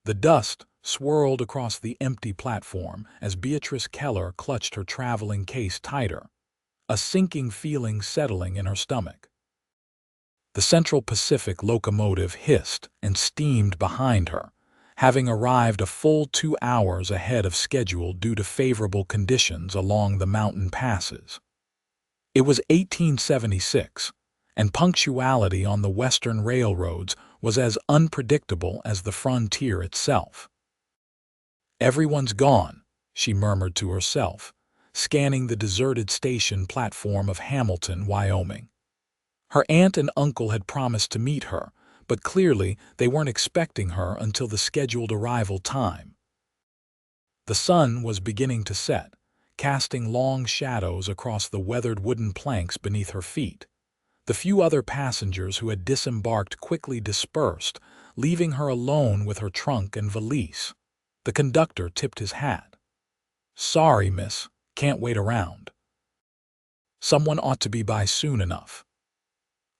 The dust swirled across the empty platform as Beatrice Keller clutched her traveling case tighter, a sinking feeling settling in her stomach. The Central Pacific locomotive hissed and steamed behind her, having arrived a full 2 hours ahead of schedule due to favorable conditions along the mountain passes. It was 1876, and punctuality on the Western railroads was as unpredictable as the frontier itself. "Everyone's gone," she murmured to herself, scanning the deserted station platform of Hamilton, Wyoming. Her aunt and uncle had promised to meet her, but clearly they weren't expecting her until the scheduled arrival time. The sun was beginning to set, casting long shadows across the weathered wooden planks beneath her feet. The few other passengers who had disembarked quickly dispersed, leaving her alone with her trunk and valise. The conductor tipped his hat. "Sorry, miss, can't wait around. Someone ought to be by soon enough."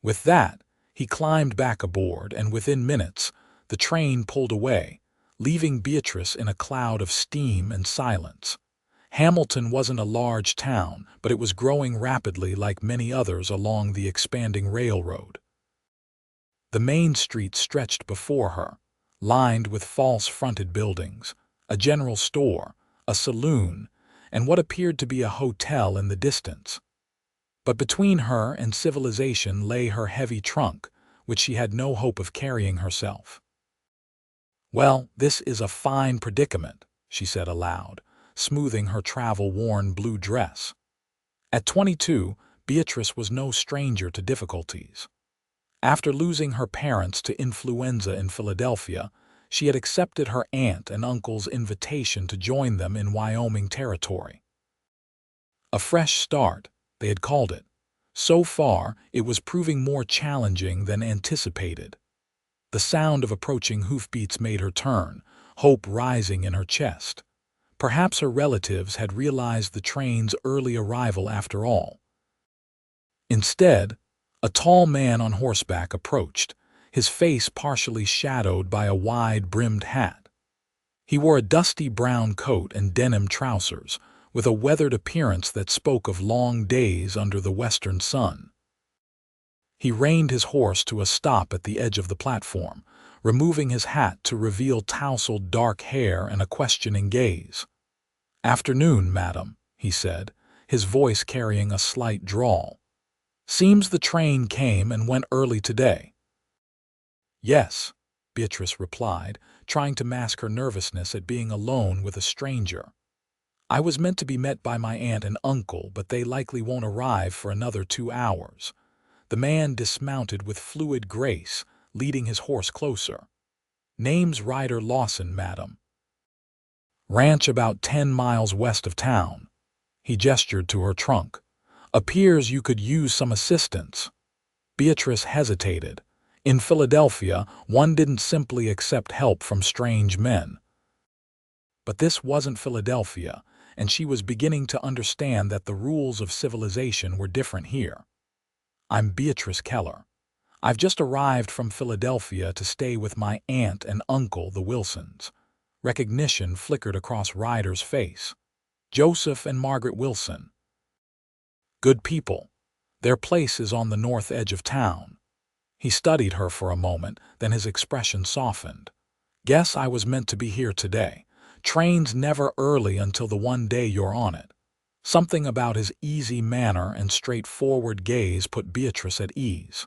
With that, he climbed back aboard, and within minutes, the train pulled away, leaving Beatrice in a cloud of steam and silence. Hamilton wasn't a large town, but it was growing rapidly like many others along the expanding railroad. The main street stretched before her, lined with false-fronted buildings, a general store, a saloon, and what appeared to be a hotel in the distance. But between her and civilization lay her heavy trunk, which she had no hope of carrying herself. "Well, this is a fine predicament," she said aloud, smoothing her travel-worn blue dress. At 22, Beatrice was no stranger to difficulties. After losing her parents to influenza in Philadelphia, she had accepted her aunt and uncle's invitation to join them in Wyoming territory. A fresh start, they had called it. So far, it was proving more challenging than anticipated. The sound of approaching hoofbeats made her turn, hope rising in her chest. Perhaps her relatives had realized the train's early arrival after all. Instead, a tall man on horseback approached, his face partially shadowed by a wide-brimmed hat. He wore a dusty brown coat and denim trousers, with a weathered appearance that spoke of long days under the western sun. He reined his horse to a stop at the edge of the platform, removing his hat to reveal tousled dark hair and a questioning gaze. "Afternoon, madam," he said, his voice carrying a slight drawl. "Seems the train came and went early today." "Yes," Beatrice replied, trying to mask her nervousness at being alone with a stranger. "I was meant to be met by my aunt and uncle, but they likely won't arrive for another 2 hours." The man dismounted with fluid grace, leading his horse closer. "Name's Ryder Lawson, madam. Ranch about 10 miles west of town." He gestured to her trunk. "Appears you could use some assistance." Beatrice hesitated. In Philadelphia, one didn't simply accept help from strange men. But this wasn't Philadelphia, and she was beginning to understand that the rules of civilization were different here. "I'm Beatrice Keller. I've just arrived from Philadelphia to stay with my aunt and uncle, the Wilsons." Recognition flickered across Ryder's face. "Joseph and Margaret Wilson. Good people. Their place is on the north edge of town." He studied her for a moment, then his expression softened. "Guess I was meant to be here today. Train's never early until the one day you're on it." Something about his easy manner and straightforward gaze put Beatrice at ease.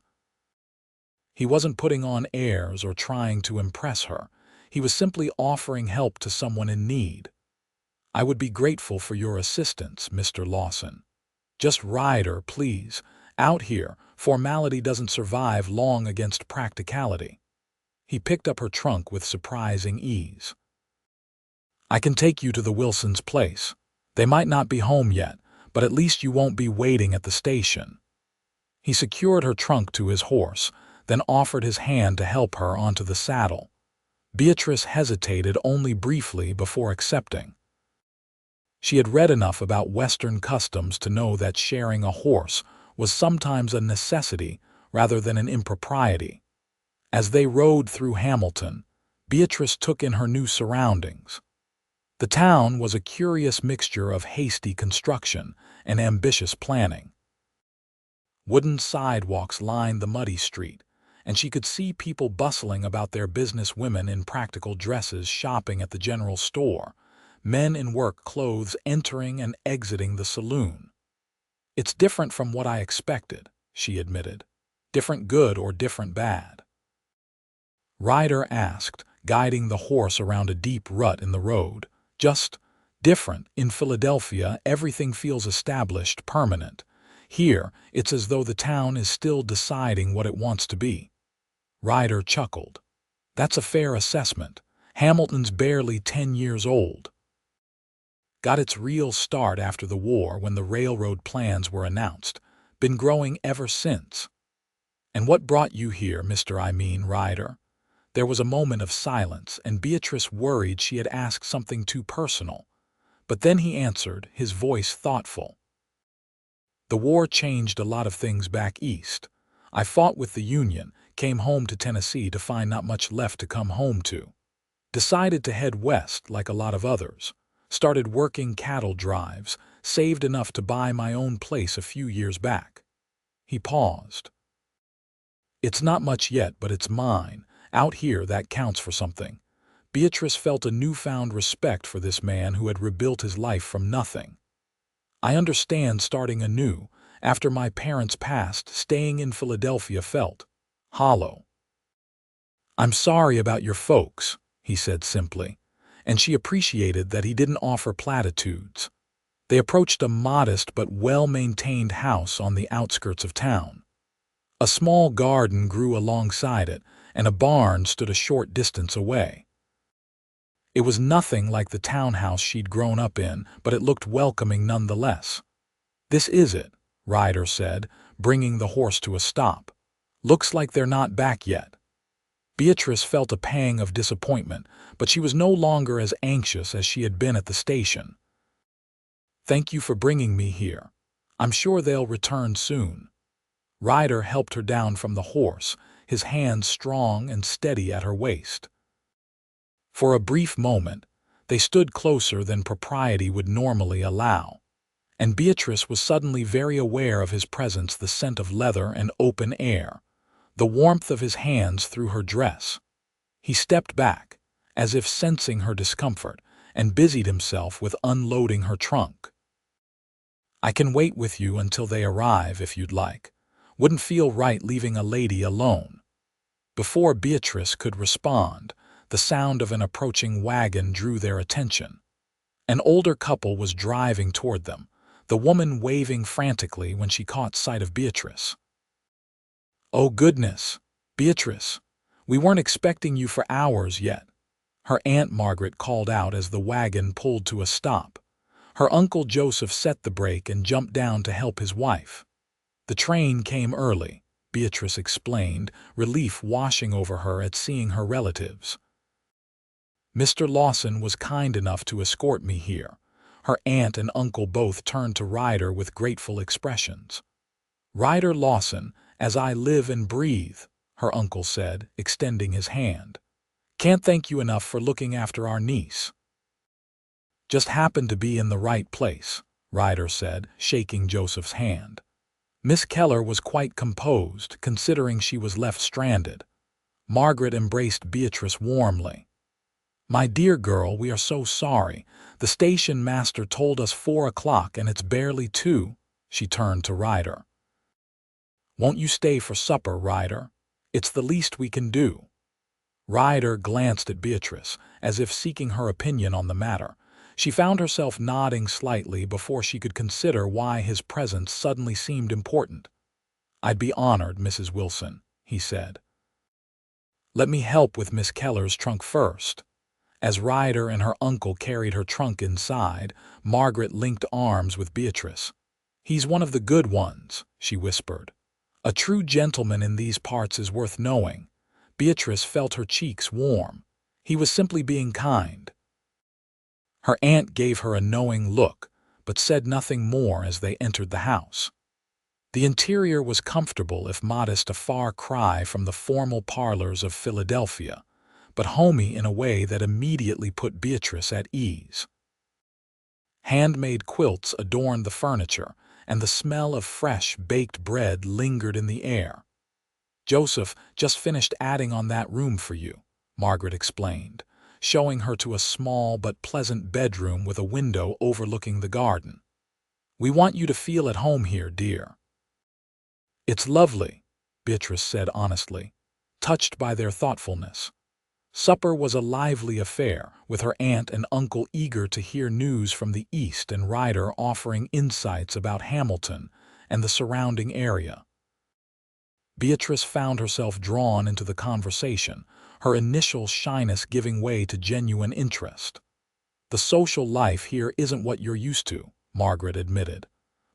He wasn't putting on airs or trying to impress her. He was simply offering help to someone in need. "I would be grateful for your assistance, Mr. Lawson. Just Ryder, please. Out here, formality doesn't survive long against practicality." He picked up her trunk with surprising ease. "I can take you to the Wilsons' place. They might not be home yet, but at least you won't be waiting at the station." He secured her trunk to his horse, then offered his hand to help her onto the saddle. Beatrice hesitated only briefly before accepting. She had read enough about Western customs to know that sharing a horse was sometimes a necessity rather than an impropriety. As they rode through Hamilton, Beatrice took in her new surroundings. The town was a curious mixture of hasty construction and ambitious planning. Wooden sidewalks lined the muddy street, and she could see people bustling about their business, women in practical dresses shopping at the general store, men in work clothes entering and exiting the saloon. "It's different from what I expected," she admitted. "Different good or different bad?" Ryder asked, guiding the horse around a deep rut in the road. "Just different. In Philadelphia, everything feels established, permanent. Here, it's as though the town is still deciding what it wants to be." Ryder chuckled. "That's a fair assessment. Hamilton's barely 10 years old. Got its real start after the war when the railroad plans were announced. Been growing ever since." "And what brought you here, Ryder?" There was a moment of silence, and Beatrice worried she had asked something too personal. But then he answered, his voice thoughtful. "The war changed a lot of things back east. I fought with the Union, came home to Tennessee to find not much left to come home to. Decided to head west like a lot of others. Started working cattle drives, saved enough to buy my own place a few years back." He paused. "It's not much yet, but it's mine. Out here, that counts for something." Beatrice felt a newfound respect for this man who had rebuilt his life from nothing. "I understand starting anew. After my parents passed, staying in Philadelphia felt hollow." "I'm sorry about your folks," he said simply, and she appreciated that he didn't offer platitudes. They approached a modest but well-maintained house on the outskirts of town. A small garden grew alongside it, and a barn stood a short distance away. It was nothing like the townhouse she'd grown up in, but it looked welcoming nonetheless. "This is it," Ryder said, bringing the horse to a stop. "Looks like they're not back yet." Beatrice felt a pang of disappointment, but she was no longer as anxious as she had been at the station. "Thank you for bringing me here. I'm sure they'll return soon." Ryder helped her down from the horse, his hands strong and steady at her waist. For a brief moment, they stood closer than propriety would normally allow, and Beatrice was suddenly very aware of his presence, the scent of leather and open air, the warmth of his hands through her dress. He stepped back, as if sensing her discomfort, and busied himself with unloading her trunk. "I can wait with you until they arrive if you'd like. Wouldn't feel right leaving a lady alone." Before Beatrice could respond, the sound of an approaching wagon drew their attention. An older couple was driving toward them, the woman waving frantically when she caught sight of Beatrice. "Oh goodness, Beatrice, we weren't expecting you for hours yet," her Aunt Margaret called out as the wagon pulled to a stop. Her Uncle Joseph set the brake and jumped down to help his wife. "The train came early," Beatrice explained, relief washing over her at seeing her relatives. "Mr. Lawson was kind enough to escort me here." Her aunt and uncle both turned to Ryder with grateful expressions. "Ryder Lawson, as I live and breathe," her uncle said, extending his hand. "Can't thank you enough for looking after our niece." "Just happened to be in the right place," Ryder said, shaking Joseph's hand. Miss Keller was quite composed, considering she was left stranded. Margaret embraced Beatrice warmly. "My dear girl, we are so sorry. The station master told us 4 o'clock and it's barely 2. She turned to Ryder. "Won't you stay for supper, Ryder? It's the least we can do." Ryder glanced at Beatrice, as if seeking her opinion on the matter. She found herself nodding slightly before she could consider why his presence suddenly seemed important. "I'd be honored, Mrs. Wilson," he said. "Let me help with Miss Keller's trunk first." As Ryder and her uncle carried her trunk inside, Margaret linked arms with Beatrice. "He's one of the good ones," she whispered. "A true gentleman in these parts is worth knowing." Beatrice felt her cheeks warm. He was simply being kind. Her aunt gave her a knowing look, but said nothing more as they entered the house. The interior was comfortable, if modest, a far cry from the formal parlors of Philadelphia, but homey in a way that immediately put Beatrice at ease. Handmade quilts adorned the furniture, and the smell of fresh, baked bread lingered in the air. "Joseph just finished adding on that room for you," Margaret explained, showing her to a small but pleasant bedroom with a window overlooking the garden. "We want you to feel at home here, dear." "It's lovely," Beatrice said honestly, touched by their thoughtfulness. Supper was a lively affair, with her aunt and uncle eager to hear news from the East and Ryder offering insights about Hamilton and the surrounding area. Beatrice found herself drawn into the conversation, her initial shyness giving way to genuine interest. "The social life here isn't what you're used to," Margaret admitted.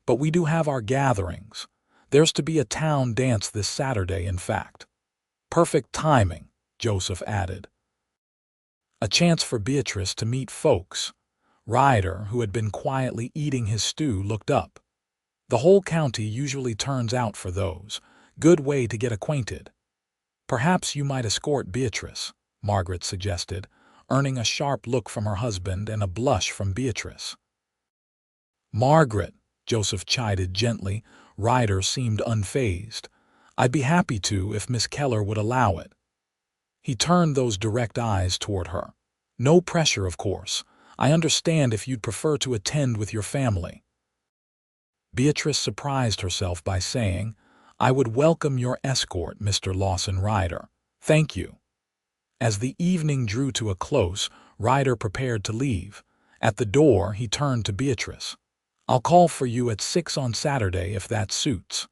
"But we do have our gatherings. There's to be a town dance this Saturday, in fact." "Perfect timing," Joseph added. A chance for Beatrice to meet folks. Ryder, who had been quietly eating his stew, looked up. "The whole county usually turns out for those. Good way to get acquainted." "Perhaps you might escort Beatrice," Margaret suggested, earning a sharp look from her husband and a blush from Beatrice. "Margaret," Joseph chided gently. Ryder seemed unfazed. "I'd be happy to if Miss Keller would allow it." He turned those direct eyes toward her. "No pressure, of course. I understand if you'd prefer to attend with your family." Beatrice surprised herself by saying, "I would welcome your escort, Mr. Lawson Ryder. Thank you." As the evening drew to a close, Ryder prepared to leave. At the door, he turned to Beatrice. "I'll call for you at 6 on Saturday if that suits."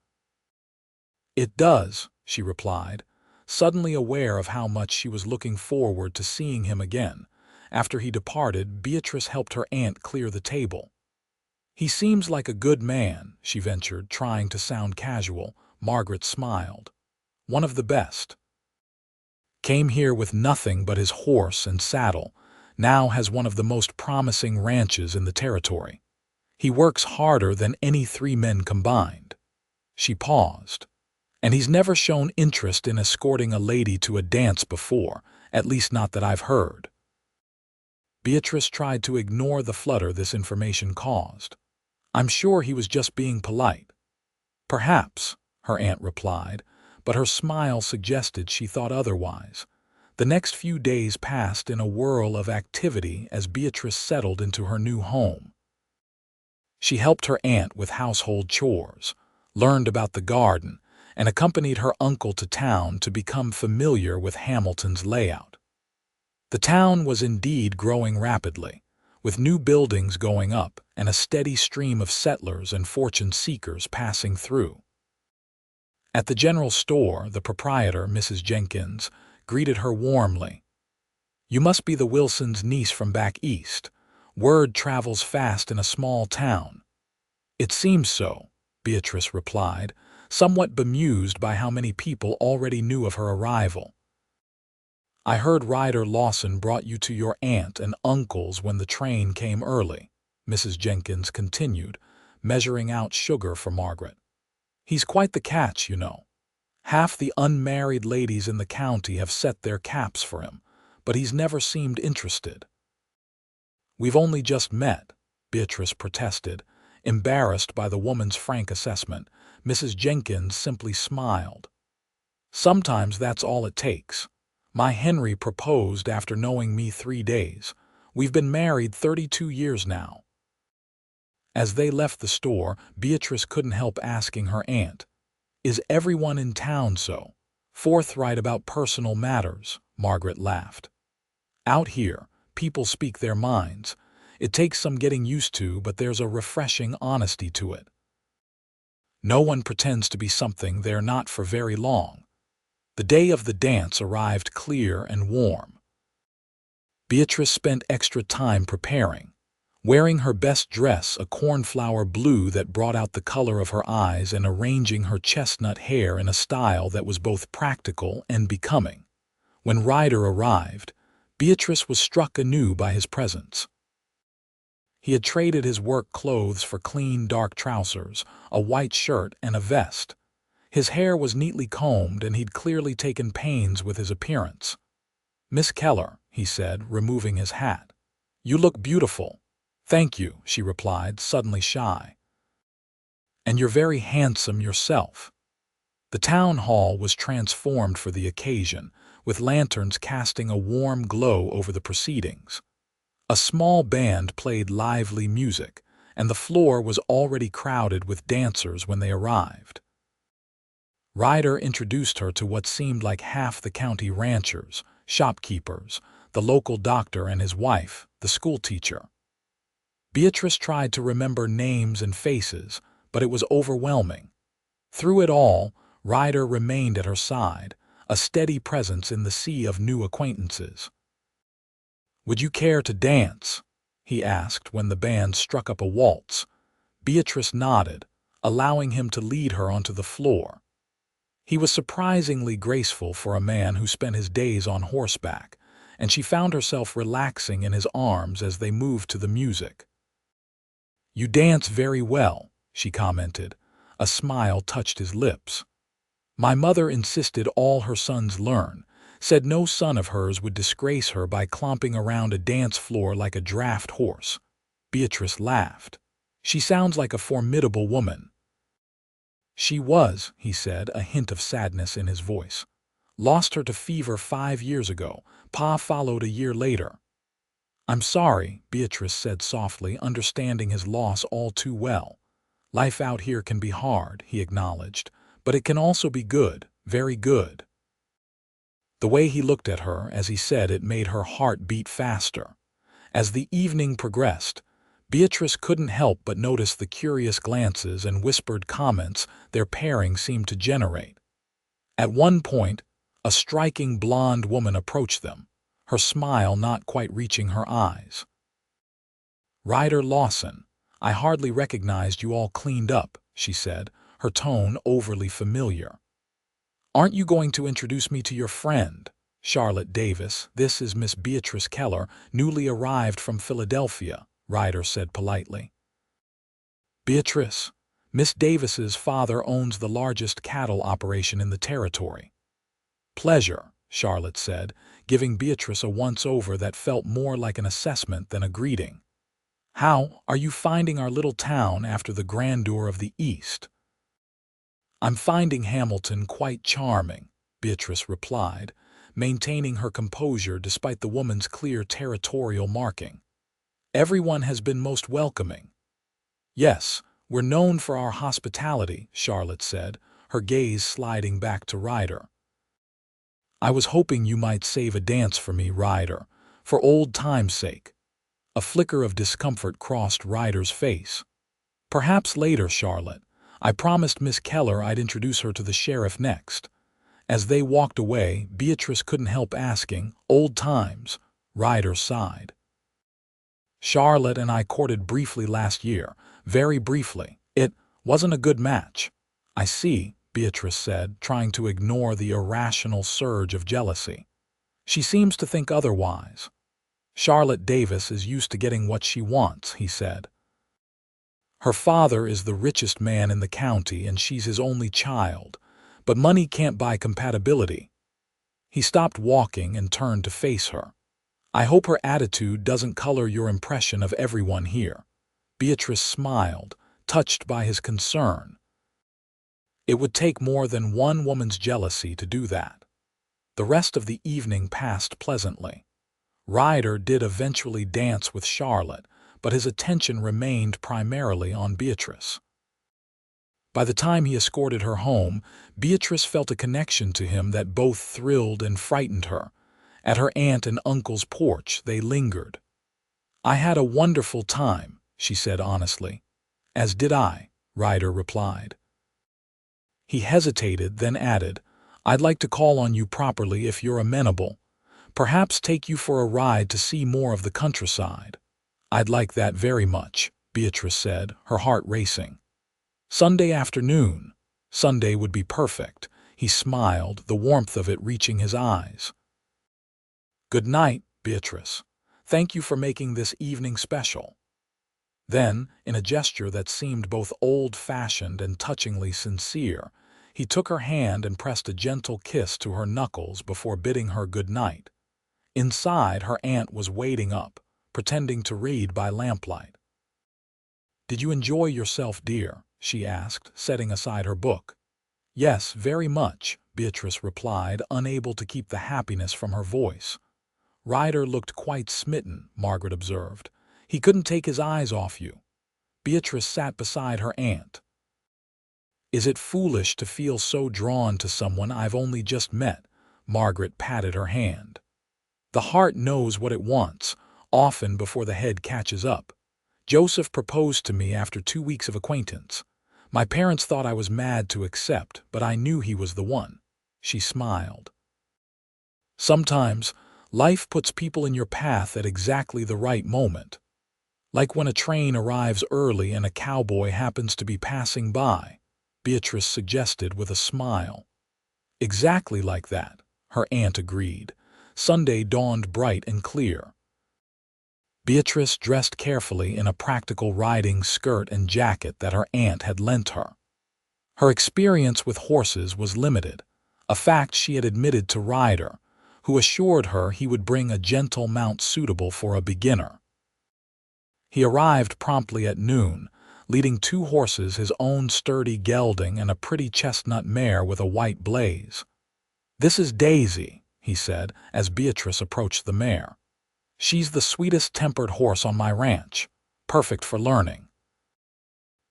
"It does," she replied, suddenly aware of how much she was looking forward to seeing him again. After he departed, Beatrice helped her aunt clear the table. "He seems like a good man," she ventured, trying to sound casual. Margaret smiled. "One of the best. Came here with nothing but his horse and saddle. Now has one of the most promising ranches in the territory. He works harder than any 3 men combined." She paused. "And he's never shown interest in escorting a lady to a dance before, at least not that I've heard." Beatrice tried to ignore the flutter this information caused. "I'm sure he was just being polite." "Perhaps," her aunt replied, but her smile suggested she thought otherwise. The next few days passed in a whirl of activity as Beatrice settled into her new home. She helped her aunt with household chores, learned about the garden, and accompanied her uncle to town to become familiar with Hamilton's layout. The town was indeed growing rapidly, with new buildings going up and a steady stream of settlers and fortune seekers passing through. At the general store, the proprietor, Mrs. Jenkins, greeted her warmly. "You must be the Wilsons' niece from back east. Word travels fast in a small town." "It seems so," Beatrice replied, somewhat bemused by how many people already knew of her arrival. "I heard Ryder Lawson brought you to your aunt and uncle's when the train came early," Mrs. Jenkins continued, measuring out sugar for Margaret. "He's quite the catch, you know. Half the unmarried ladies in the county have set their caps for him, but he's never seemed interested." "We've only just met," Beatrice protested, embarrassed by the woman's frank assessment. Mrs. Jenkins simply smiled. "Sometimes that's all it takes. My Henry proposed after knowing me 3 days. We've been married 32 years now." As they left the store, Beatrice couldn't help asking her aunt, "Is everyone in town so forthright about personal matters?" Margaret laughed. "Out here, people speak their minds. It takes some getting used to, but there's a refreshing honesty to it. No one pretends to be something they're not for very long." The day of the dance arrived clear and warm. Beatrice spent extra time preparing, wearing her best dress, a cornflower blue that brought out the color of her eyes, and arranging her chestnut hair in a style that was both practical and becoming. When Ryder arrived, Beatrice was struck anew by his presence. He had traded his work clothes for clean dark trousers, a white shirt, and a vest. His hair was neatly combed, and he'd clearly taken pains with his appearance. "Miss Keller," he said, removing his hat. "You look beautiful." "Thank you," she replied, suddenly shy. "And you're very handsome yourself." The town hall was transformed for the occasion, with lanterns casting a warm glow over the proceedings. A small band played lively music, and the floor was already crowded with dancers when they arrived. Ryder introduced her to what seemed like half the county ranchers, shopkeepers, the local doctor and his wife, the schoolteacher. Beatrice tried to remember names and faces, but it was overwhelming. Through it all, Ryder remained at her side, a steady presence in the sea of new acquaintances. "Would you care to dance?" he asked when the band struck up a waltz. Beatrice nodded, allowing him to lead her onto the floor. He was surprisingly graceful for a man who spent his days on horseback, and she found herself relaxing in his arms as they moved to the music. "You dance very well," she commented. A smile touched his lips. "My mother insisted all her sons learn, said no son of hers would disgrace her by clomping around a dance floor like a draft horse." Beatrice laughed. "She sounds like a formidable woman." "She was," he said, a hint of sadness in his voice. "Lost her to fever 5 years ago. Pa followed a year later." "I'm sorry," Beatrice said softly, understanding his loss all too well. "Life out here can be hard," he acknowledged, "but it can also be good, very good." The way he looked at her as he said it made her heart beat faster. As the evening progressed, Beatrice couldn't help but notice the curious glances and whispered comments their pairing seemed to generate. At one point, a striking blonde woman approached them, her smile not quite reaching her eyes. "Ryder Lawson, I hardly recognized you all cleaned up," she said, her tone overly familiar. "Aren't you going to introduce me to your friend, Charlotte Davis? This is Miss Beatrice Keller, newly arrived from Philadelphia," Ryder said politely. "Beatrice, Miss Davis's father owns the largest cattle operation in the territory." "Pleasure," Charlotte said, giving Beatrice a once-over that felt more like an assessment than a greeting. "How are you finding our little town after the grandeur of the East?" "I'm finding Hamilton quite charming," Beatrice replied, maintaining her composure despite the woman's clear territorial marking. "Everyone has been most welcoming." "Yes, we're known for our hospitality," Charlotte said, her gaze sliding back to Ryder. "I was hoping you might save a dance for me, Ryder, for old time's sake." A flicker of discomfort crossed Ryder's face. "Perhaps later, Charlotte. I promised Miss Keller I'd introduce her to the sheriff next." As they walked away, Beatrice couldn't help asking, "Old times?" Ryder sighed. "Charlotte and I courted briefly last year, very briefly. It wasn't a good match." "I see," Beatrice said, trying to ignore the irrational surge of jealousy. "She seems to think otherwise." "Charlotte Davis is used to getting what she wants," he said. "Her father is the richest man in the county and she's his only child, but money can't buy compatibility." He stopped walking and turned to face her. "I hope her attitude doesn't color your impression of everyone here." Beatrice smiled, touched by his concern. It would take more than one woman's jealousy to do that. The rest of the evening passed pleasantly. Ryder did eventually dance with Charlotte, but his attention remained primarily on Beatrice. By the time he escorted her home, Beatrice felt a connection to him that both thrilled and frightened her. At her aunt and uncle's porch, they lingered. "I had a wonderful time," she said honestly. "As did I," Ryder replied. He hesitated, then added, "I'd like to call on you properly if you're amenable. Perhaps take you for a ride to see more of the countryside." "I'd like that very much," Beatrice said, her heart racing. "Sunday afternoon." Sunday would be perfect. He smiled, the warmth of it reaching his eyes. "Good night, Beatrice. Thank you for making this evening special." Then, in a gesture that seemed both old-fashioned and touchingly sincere, he took her hand and pressed a gentle kiss to her knuckles before bidding her good night. Inside, her aunt was waiting up, pretending to read by lamplight. "Did you enjoy yourself, dear?" she asked, setting aside her book. "Yes, very much," Beatrice replied, unable to keep the happiness from her voice. "Ryder looked quite smitten," Margaret observed. "He couldn't take his eyes off you." Beatrice sat beside her aunt. "Is it foolish to feel so drawn to someone I've only just met?" Margaret patted her hand. "The heart knows what it wants, often before the head catches up. Joseph proposed to me after 2 weeks of acquaintance. My parents thought I was mad to accept, but I knew he was the one." She smiled. "Sometimes, life puts people in your path at exactly the right moment. Like when a train arrives early and a cowboy happens to be passing by," Beatrice suggested with a smile. "Exactly like that," her aunt agreed. Sunday dawned bright and clear. Beatrice dressed carefully in a practical riding skirt and jacket that her aunt had lent her. Her experience with horses was limited, a fact she had admitted to Ryder, who assured her he would bring a gentle mount suitable for a beginner. He arrived promptly at noon, leading 2 horses, his own sturdy gelding and a pretty chestnut mare with a white blaze. "This is Daisy," he said, as Beatrice approached the mare. "She's the sweetest-tempered horse on my ranch, perfect for learning."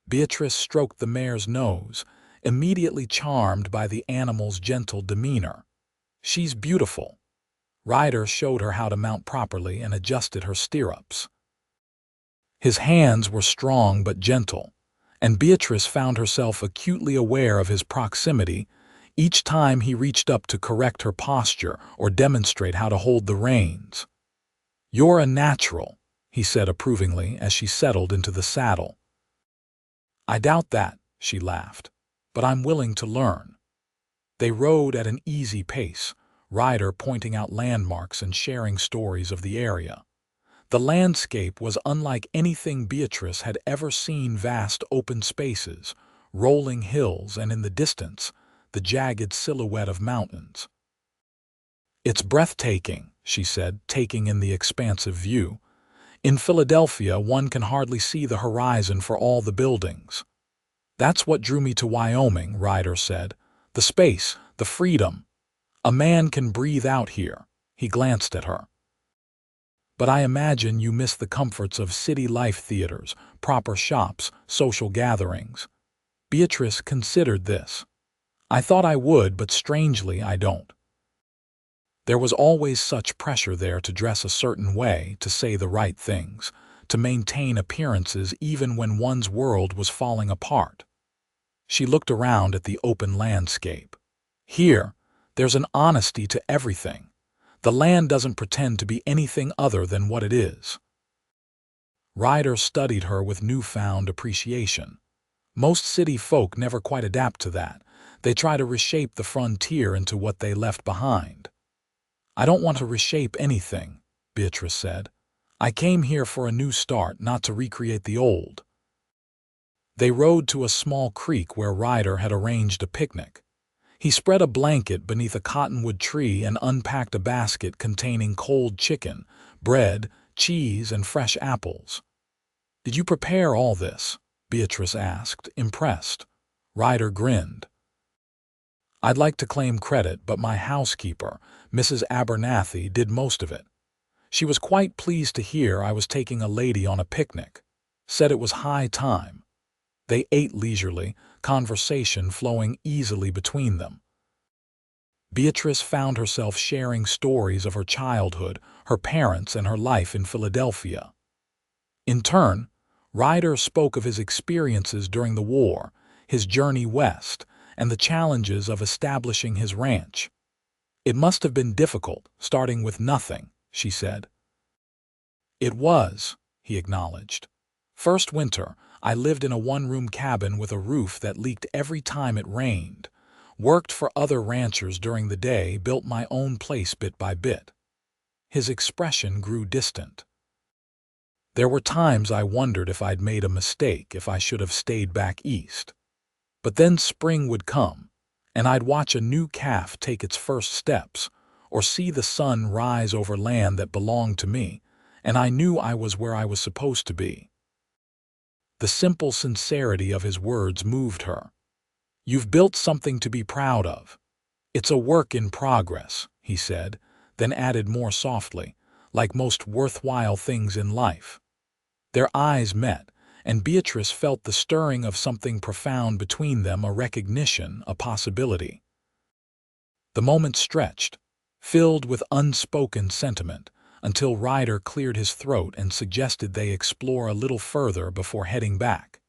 Beatrice stroked the mare's nose, immediately charmed by the animal's gentle demeanor. "She's beautiful." Ryder showed her how to mount properly and adjusted her stirrups. His hands were strong but gentle, and Beatrice found herself acutely aware of his proximity each time he reached up to correct her posture or demonstrate how to hold the reins. "You're a natural," he said approvingly as she settled into the saddle. "I doubt that," she laughed, "but I'm willing to learn." They rode at an easy pace, Ryder pointing out landmarks and sharing stories of the area. The landscape was unlike anything Beatrice had ever seen: vast open spaces, rolling hills, and in the distance, the jagged silhouette of mountains. "It's breathtaking," she said, taking in the expansive view. "In Philadelphia, one can hardly see the horizon for all the buildings." "That's what drew me to Wyoming," Ryder said. "The space, the freedom. A man can breathe out here." He glanced at her. "But I imagine you miss the comforts of city life: theaters, proper shops, social gatherings." Beatrice considered this. "I thought I would, but strangely I don't. There was always such pressure there to dress a certain way, to say the right things, to maintain appearances even when one's world was falling apart." She looked around at the open landscape. "Here, there's an honesty to everything. The land doesn't pretend to be anything other than what it is." Ryder studied her with newfound appreciation. Most city folk never quite adapt to that. They try to reshape the frontier into what they left behind. "I don't want to reshape anything," Beatrice said. "I came here for a new start, not to recreate the old." They rode to a small creek where Ryder had arranged a picnic. He spread a blanket beneath a cottonwood tree and unpacked a basket containing cold chicken, bread, cheese, and fresh apples. "Did you prepare all this?" Beatrice asked, impressed. Ryder grinned. "I'd like to claim credit, but my housekeeper, Mrs. Abernathy, did most of it. She was quite pleased to hear I was taking a lady on a picnic. Said it was high time." They ate leisurely, conversation flowing easily between them. Beatrice found herself sharing stories of her childhood, her parents, and her life in Philadelphia. In turn, Ryder spoke of his experiences during the war, his journey west, and the challenges of establishing his ranch. "It must have been difficult, starting with nothing," she said. "It was," he acknowledged. "First winter, I lived in a one-room cabin with a roof that leaked every time it rained. Worked for other ranchers during the day, built my own place bit by bit." His expression grew distant. "There were times I wondered if I'd made a mistake, if I should have stayed back east. But then spring would come, and I'd watch a new calf take its first steps, or see the sun rise over land that belonged to me, and I knew I was where I was supposed to be. The simple sincerity of his words moved her. "You've built something to be proud of. It's a work in progress," he said, then added more softly, "like most worthwhile things in life." Their eyes met, and Beatrice felt the stirring of something profound between them, a recognition, a possibility. The moment stretched, filled with unspoken sentiment, until Ryder cleared his throat and suggested they explore a little further before heading back.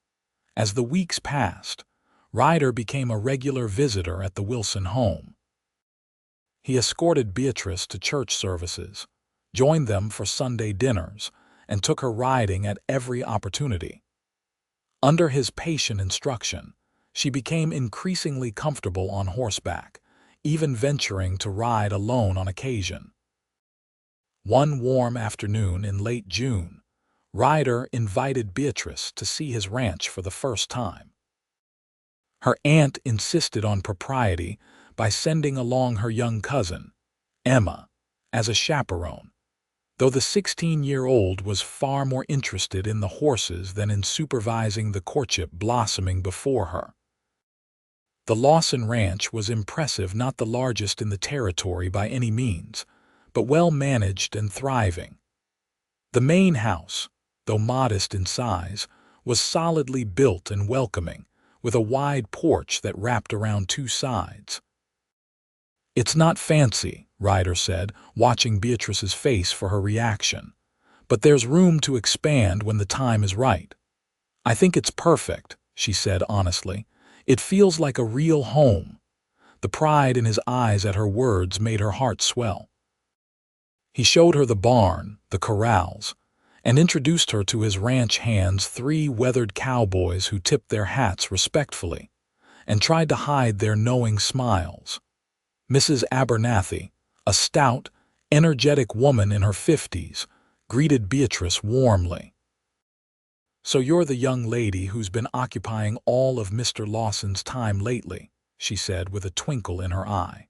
As the weeks passed, Ryder became a regular visitor at the Wilson home. He escorted Beatrice to church services, joined them for Sunday dinners, and took her riding at every opportunity. Under his patient instruction, she became increasingly comfortable on horseback, even venturing to ride alone on occasion. One warm afternoon in late June, Ryder invited Beatrice to see his ranch for the first time. Her aunt insisted on propriety by sending along her young cousin, Emma, as a chaperone, though the 16-year-old was far more interested in the horses than in supervising the courtship blossoming before her. The Lawson Ranch was impressive, not the largest in the territory by any means, but well managed and thriving. The main house, though modest in size, was solidly built and welcoming, with a wide porch that wrapped around two sides. "It's not fancy," Ryder said, watching Beatrice's face for her reaction, "but there's room to expand when the time is right." "I think it's perfect," she said honestly. "It feels like a real home." The pride in his eyes at her words made her heart swell. He showed her the barn, the corrals, and introduced her to his ranch hands, 3 weathered cowboys who tipped their hats respectfully and tried to hide their knowing smiles. Mrs. Abernathy, a stout, energetic woman in her 50s, greeted Beatrice warmly. "So you're the young lady who's been occupying all of Mr. Lawson's time lately," she said with a twinkle in her eye.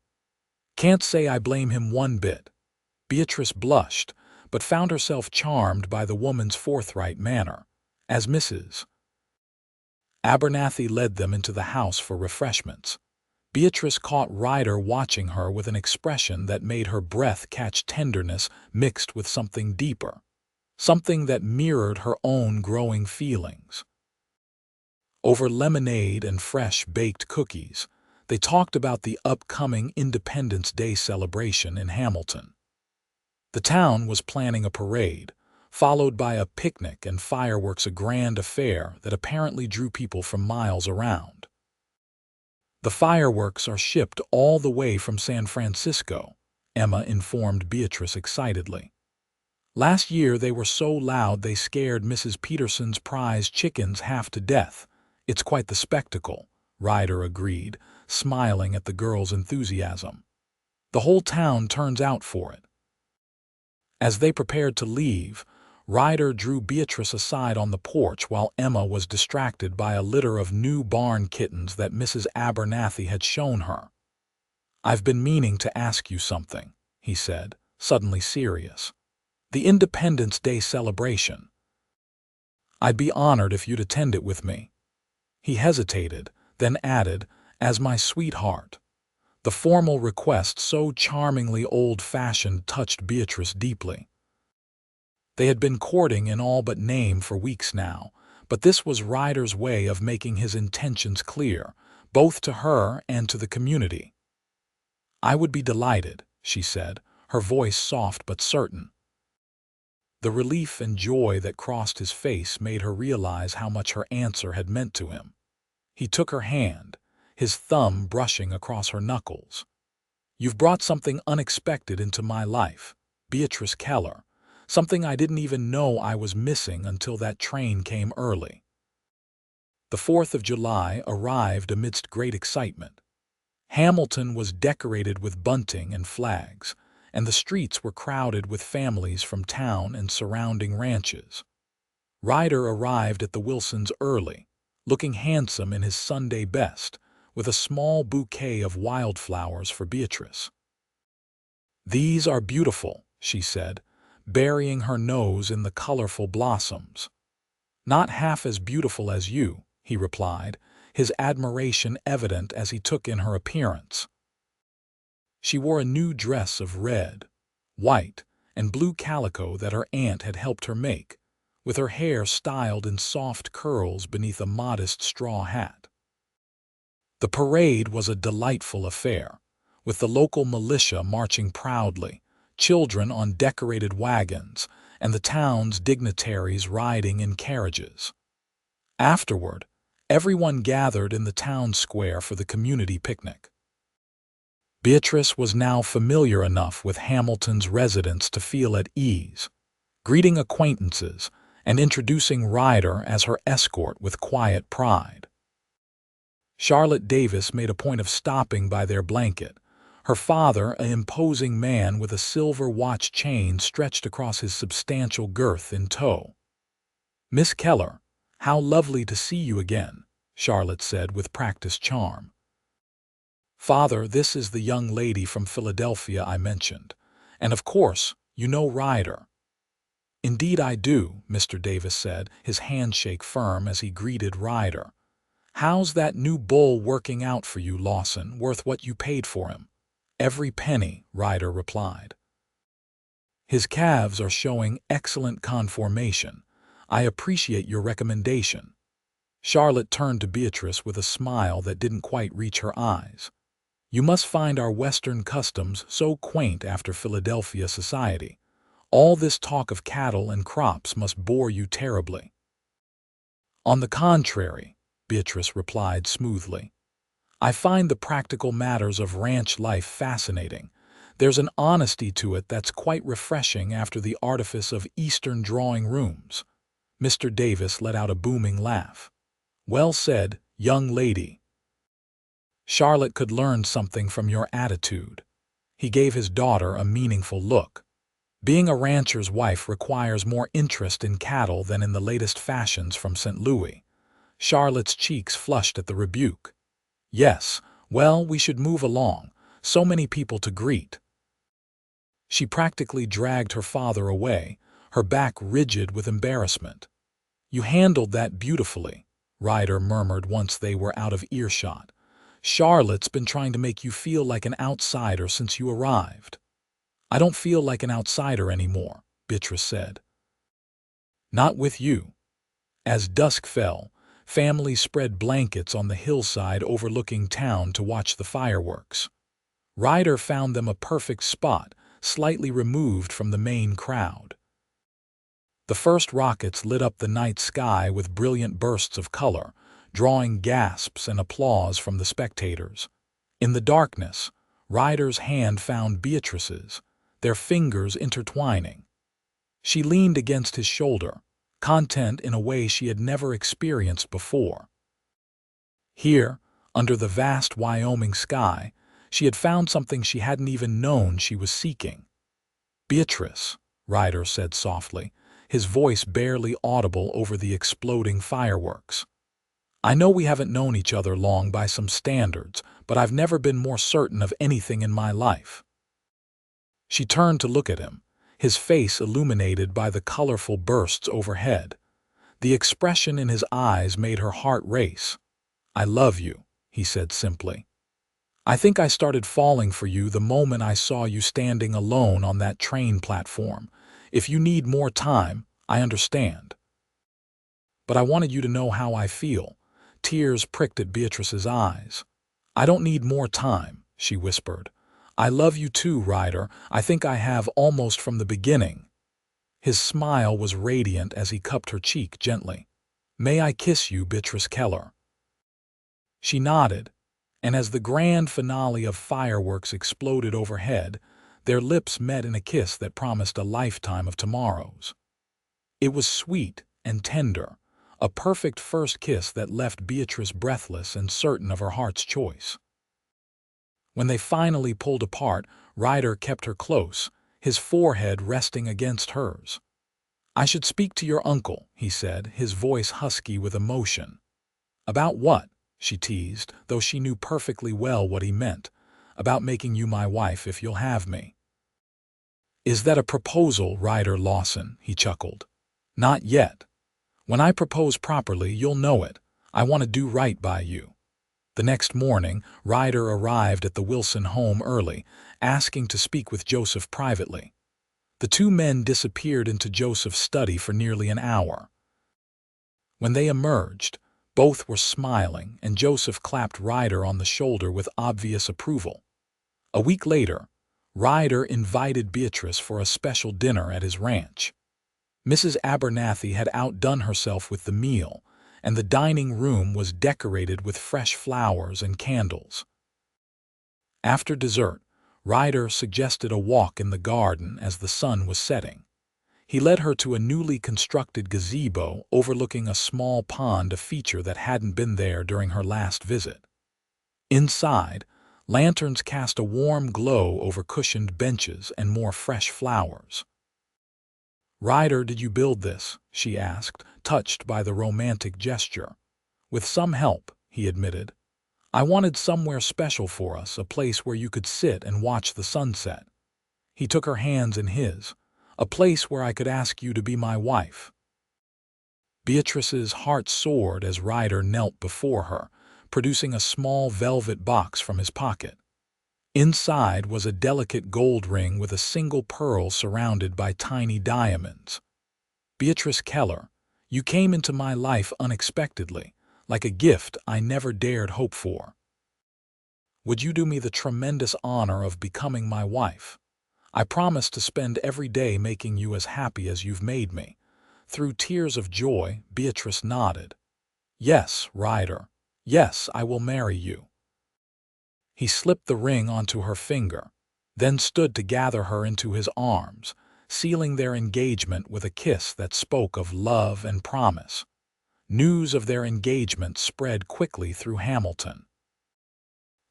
"Can't say I blame him one bit." Beatrice blushed, but found herself charmed by the woman's forthright manner. As Mrs. Abernathy led them into the house for refreshments, Beatrice caught Ryder watching her with an expression that made her breath catch, tenderness mixed with something deeper, something that mirrored her own growing feelings. Over lemonade and fresh baked cookies, they talked about the upcoming Independence Day celebration in Hamilton. The town was planning a parade, followed by a picnic and fireworks, a grand affair that apparently drew people from miles around. "The fireworks are shipped all the way from San Francisco," Emma informed Beatrice excitedly. "Last year they were so loud they scared Mrs. Peterson's prize chickens half to death. It's quite the spectacle," Ryder agreed, smiling at the girl's enthusiasm. "The whole town turns out for it." As they prepared to leave, Ryder drew Beatrice aside on the porch while Emma was distracted by a litter of new barn kittens that Mrs. Abernathy had shown her. "I've been meaning to ask you something," he said, suddenly serious. "The Independence Day celebration. I'd be honored if you'd attend it with me." He hesitated, then added, "as my sweetheart." The formal request, so charmingly old-fashioned, touched Beatrice deeply. They had been courting in all but name for weeks now, but this was Ryder's way of making his intentions clear, both to her and to the community. "I would be delighted," she said, her voice soft but certain. The relief and joy that crossed his face made her realize how much her answer had meant to him. He took her hand, his thumb brushing across her knuckles. "You've brought something unexpected into my life, Beatrice Keller, something I didn't even know I was missing until that train came early." The 4th of July arrived amidst great excitement. Hamilton was decorated with bunting and flags, and the streets were crowded with families from town and surrounding ranches. Ryder arrived at the Wilsons early, looking handsome in his Sunday best, with a small bouquet of wildflowers for Beatrice. "These are beautiful," she said, burying her nose in the colorful blossoms. "Not half as beautiful as you," he replied, his admiration evident as he took in her appearance. She wore a new dress of red, white, and blue calico that her aunt had helped her make, with her hair styled in soft curls beneath a modest straw hat. The parade was a delightful affair, with the local militia marching proudly, children on decorated wagons, and the town's dignitaries riding in carriages. Afterward, everyone gathered in the town square for the community picnic. Beatrice was now familiar enough with Hamilton's residents to feel at ease, greeting acquaintances and introducing Ryder as her escort with quiet pride. Charlotte Davis made a point of stopping by their blanket, her father an imposing man with a silver watch chain stretched across his substantial girth in tow. "Miss Keller, how lovely to see you again," Charlotte said with practiced charm. "Father, this is the young lady from Philadelphia I mentioned, and of course, you know Ryder." "Indeed I do," Mr. Davis said, his handshake firm as he greeted Ryder. "How's that new bull working out for you, Lawson, worth what you paid for him?" "Every penny," Ryder replied. "His calves are showing excellent conformation. I appreciate your recommendation." Charlotte turned to Beatrice with a smile that didn't quite reach her eyes. "You must find our Western customs so quaint after Philadelphia society. All this talk of cattle and crops must bore you terribly." "On the contrary," Beatrice replied smoothly, "I find the practical matters of ranch life fascinating. There's an honesty to it that's quite refreshing after the artifice of Eastern drawing rooms." Mr. Davis let out a booming laugh. "Well said, young lady. Charlotte could learn something from your attitude." He gave his daughter a meaningful look. "Being a rancher's wife requires more interest in cattle than in the latest fashions from St. Louis." Charlotte's cheeks flushed at the rebuke. "Yes, well, we should move along. So many people to greet." She practically dragged her father away, her back rigid with embarrassment. "You handled that beautifully," Ryder murmured once they were out of earshot. "Charlotte's been trying to make you feel like an outsider since you arrived." "I don't feel like an outsider anymore," Beatrice said. "Not with you." As dusk fell, families spread blankets on the hillside overlooking town to watch the fireworks. Ryder found them a perfect spot, slightly removed from the main crowd. The first rockets lit up the night sky with brilliant bursts of color, drawing gasps and applause from the spectators. In the darkness, Ryder's hand found Beatrice's, their fingers intertwining. She leaned against his shoulder, content in a way she had never experienced before. Here, under the vast Wyoming sky, she had found something she hadn't even known she was seeking. "Beatrice," Ryder said softly, his voice barely audible over the exploding fireworks. "I know we haven't known each other long by some standards, but I've never been more certain of anything in my life." She turned to look at him, his face illuminated by the colorful bursts overhead. The expression in his eyes made her heart race. "I love you," he said simply. "I think I started falling for you the moment I saw you standing alone on that train platform. If you need more time, I understand." "But I wanted you to know how I feel." Tears pricked at Beatrice's eyes. "I don't need more time," she whispered. "I love you too, Ryder. I think I have almost from the beginning." His smile was radiant as he cupped her cheek gently. "May I kiss you, Beatrice Keller?" She nodded, and as the grand finale of fireworks exploded overhead, their lips met in a kiss that promised a lifetime of tomorrows. It was sweet and tender, a perfect first kiss that left Beatrice breathless and certain of her heart's choice. When they finally pulled apart, Ryder kept her close, his forehead resting against hers. "I should speak to your uncle," he said, his voice husky with emotion. "About what?" she teased, though she knew perfectly well what he meant. "About making you my wife if you'll have me." "Is that a proposal, Ryder Lawson?" he chuckled. "Not yet. When I propose properly, you'll know it. I want to do right by you." The next morning, Ryder arrived at the Wilson home early, asking to speak with Joseph privately. The two men disappeared into Joseph's study for nearly an hour. When they emerged, both were smiling, and Joseph clapped Ryder on the shoulder with obvious approval. A week later, Ryder invited Beatrice for a special dinner at his ranch. Mrs. Abernathy had outdone herself with the meal, and the dining room was decorated with fresh flowers and candles. After dessert, Ryder suggested a walk in the garden as the sun was setting. He led her to a newly constructed gazebo overlooking a small pond, a feature that hadn't been there during her last visit. Inside, lanterns cast a warm glow over cushioned benches and more fresh flowers. "Ryder, did you build this?" she asked, touched by the romantic gesture. "With some help," he admitted. "I wanted somewhere special for us, a place where you could sit and watch the sunset." He took her hands in his. "A place where I could ask you to be my wife." Beatrice's heart soared as Ryder knelt before her, producing a small velvet box from his pocket. Inside was a delicate gold ring with a single pearl surrounded by tiny diamonds. "Beatrice Keller, you came into my life unexpectedly, like a gift I never dared hope for. Would you do me the tremendous honor of becoming my wife? I promise to spend every day making you as happy as you've made me." Through tears of joy, Beatrice nodded. "Yes, Ryder. Yes, I will marry you." He slipped the ring onto her finger, then stood to gather her into his arms, sealing their engagement with a kiss that spoke of love and promise. News of their engagement spread quickly through Hamilton.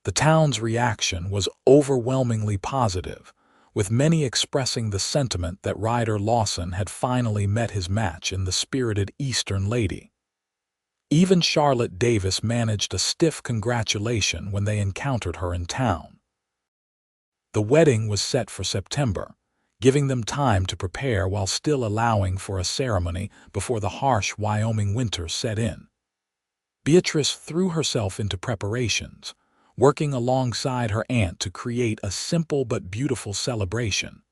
The town's reaction was overwhelmingly positive, with many expressing the sentiment that Ryder Lawson had finally met his match in the spirited Eastern lady. Even Charlotte Davis managed a stiff congratulation when they encountered her in town. The wedding was set for September, giving them time to prepare while still allowing for a ceremony before the harsh Wyoming winter set in. Beatrice threw herself into preparations, working alongside her aunt to create a simple but beautiful celebration.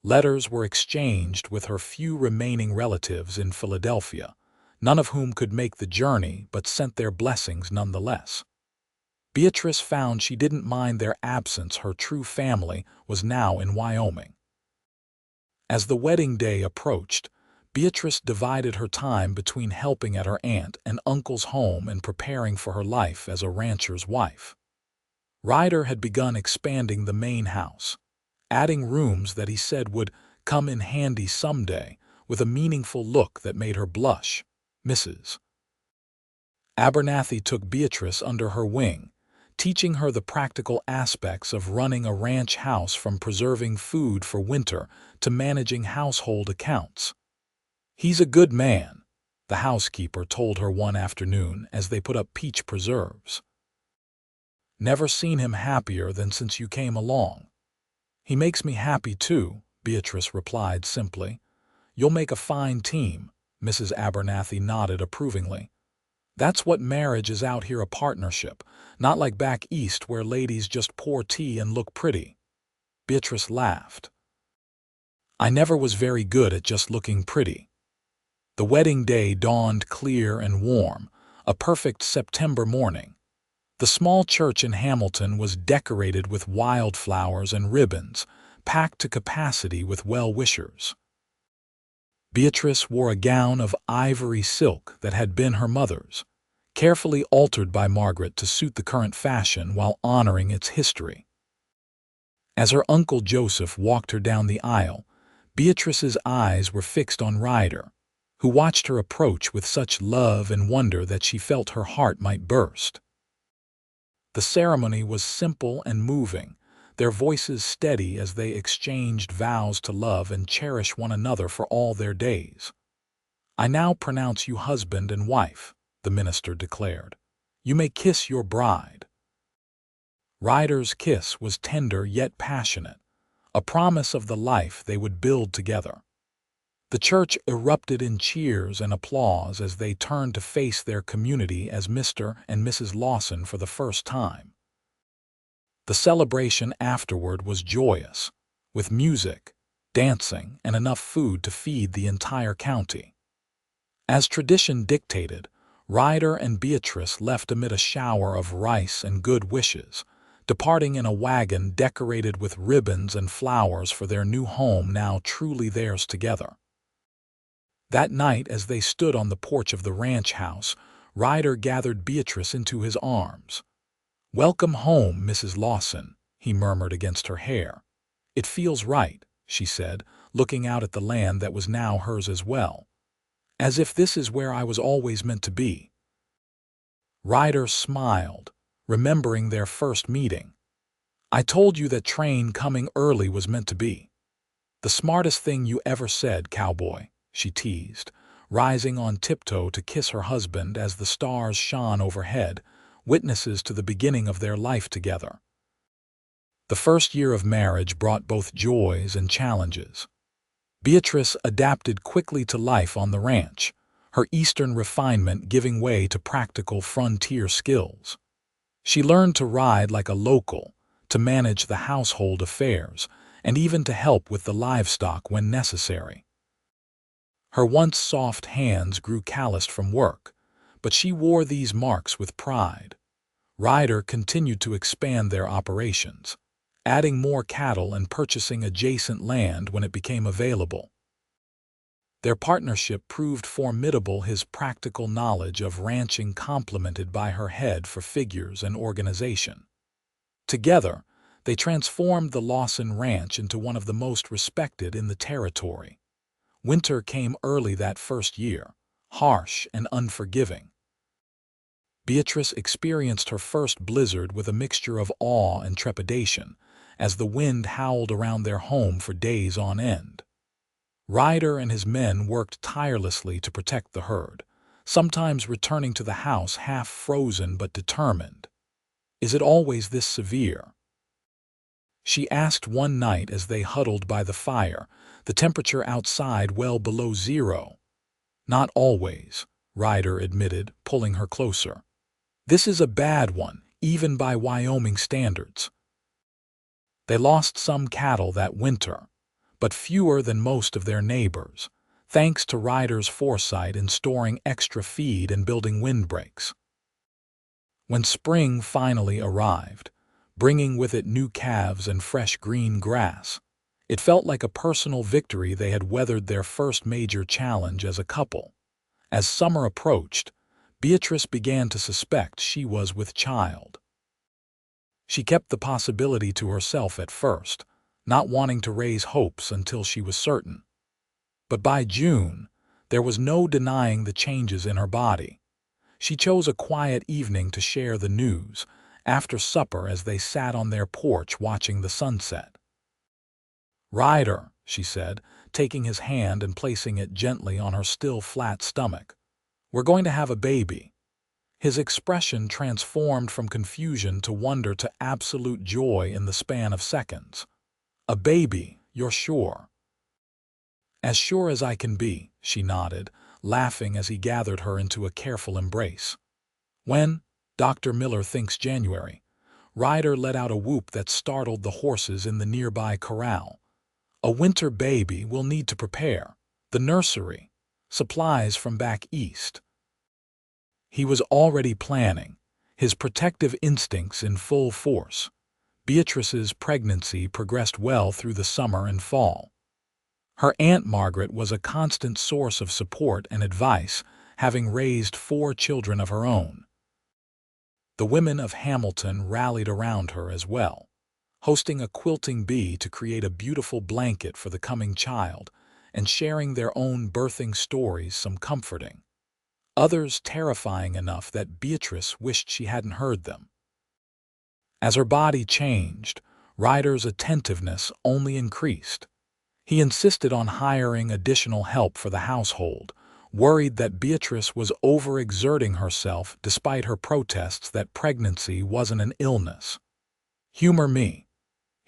Letters were exchanged with her few remaining relatives in Philadelphia, none of whom could make the journey but sent their blessings nonetheless. Beatrice found she didn't mind their absence. Her true family was now in Wyoming. As the wedding day approached, Beatrice divided her time between helping at her aunt and uncle's home and preparing for her life as a rancher's wife. Ryder had begun expanding the main house, adding rooms that he said would come in handy someday, with a meaningful look that made her blush. Mrs. Abernathy took Beatrice under her wing, teaching her the practical aspects of running a ranch house, from preserving food for winter to managing household accounts. "He's a good man," the housekeeper told her one afternoon as they put up peach preserves. "Never seen him happier than since you came along." "He makes me happy too," Beatrice replied simply. "You'll make a fine team," Mrs. Abernathy nodded approvingly. "That's what marriage is out here, a partnership, not like back east where ladies just pour tea and look pretty." Beatrice laughed. "I never was very good at just looking pretty." The wedding day dawned clear and warm, a perfect September morning. The small church in Hamilton was decorated with wildflowers and ribbons, packed to capacity with well-wishers. Beatrice wore a gown of ivory silk that had been her mother's, carefully altered by Margaret to suit the current fashion while honoring its history. As her uncle Joseph walked her down the aisle, Beatrice's eyes were fixed on Ryder, who watched her approach with such love and wonder that she felt her heart might burst. The ceremony was simple and moving, their voices steady as they exchanged vows to love and cherish one another for all their days. "I now pronounce you husband and wife," the minister declared. "You may kiss your bride." Ryder's kiss was tender yet passionate, a promise of the life they would build together. The church erupted in cheers and applause as they turned to face their community as Mr. and Mrs. Lawson for the first time. The celebration afterward was joyous, with music, dancing, and enough food to feed the entire county. As tradition dictated, Ryder and Beatrice left amid a shower of rice and good wishes, departing in a wagon decorated with ribbons and flowers for their new home now truly theirs together. That night, as they stood on the porch of the ranch house, Ryder gathered Beatrice into his arms. "Welcome home, Mrs. Lawson," he murmured against her hair. "It feels right," she said, looking out at the land that was now hers as well. "As if this is where I was always meant to be." Ryder smiled, remembering their first meeting. "I told you that train coming early was meant to be." "The smartest thing you ever said, Cowboy," she teased, rising on tiptoe to kiss her husband as the stars shone overhead, witnesses to the beginning of their life together. The first year of marriage brought both joys and challenges. Beatrice adapted quickly to life on the ranch, her Eastern refinement giving way to practical frontier skills. She learned to ride like a local, to manage the household affairs, and even to help with the livestock when necessary. Her once soft hands grew calloused from work, but she wore these marks with pride. Ryder continued to expand their operations, adding more cattle and purchasing adjacent land when it became available. Their partnership proved formidable, his practical knowledge of ranching complemented by her head for figures and organization. Together, they transformed the Lawson Ranch into one of the most respected in the territory. Winter came early that first year, harsh and unforgiving. Beatrice experienced her first blizzard with a mixture of awe and trepidation, as the wind howled around their home for days on end. Ryder and his men worked tirelessly to protect the herd, sometimes returning to the house half frozen but determined. "Is it always this severe?" she asked one night as they huddled by the fire, the temperature outside well below zero. "Not always," Ryder admitted, pulling her closer. "This is a bad one, even by Wyoming standards." They lost some cattle that winter, but fewer than most of their neighbors, thanks to Ryder's foresight in storing extra feed and building windbreaks. When spring finally arrived, bringing with it new calves and fresh green grass, it felt like a personal victory. They had weathered their first major challenge as a couple. As summer approached, Beatrice began to suspect she was with child. She kept the possibility to herself at first, not wanting to raise hopes until she was certain. But by June, there was no denying the changes in her body. She chose a quiet evening to share the news, after supper as they sat on their porch watching the sunset. "Ryder," she said, taking his hand and placing it gently on her still flat stomach, "we're going to have a baby." His expression transformed from confusion to wonder to absolute joy in the span of seconds. "A baby, you're sure?" "As sure as I can be," she nodded, laughing as he gathered her into a careful embrace. "When? Dr. Miller thinks January." Ryder let out a whoop that startled the horses in the nearby corral. "A winter baby will need to prepare. The nursery. Supplies from back east." He was already planning, his protective instincts in full force. Beatrice's pregnancy progressed well through the summer and fall. Her Aunt Margaret was a constant source of support and advice, having raised 4 children of her own. The women of Hamilton rallied around her as well, hosting a quilting bee to create a beautiful blanket for the coming child, and sharing their own birthing stories, some comforting, others terrifying enough that Beatrice wished she hadn't heard them. As her body changed, Ryder's attentiveness only increased. He insisted on hiring additional help for the household, worried that Beatrice was overexerting herself despite her protests that pregnancy wasn't an illness. "Humor me,"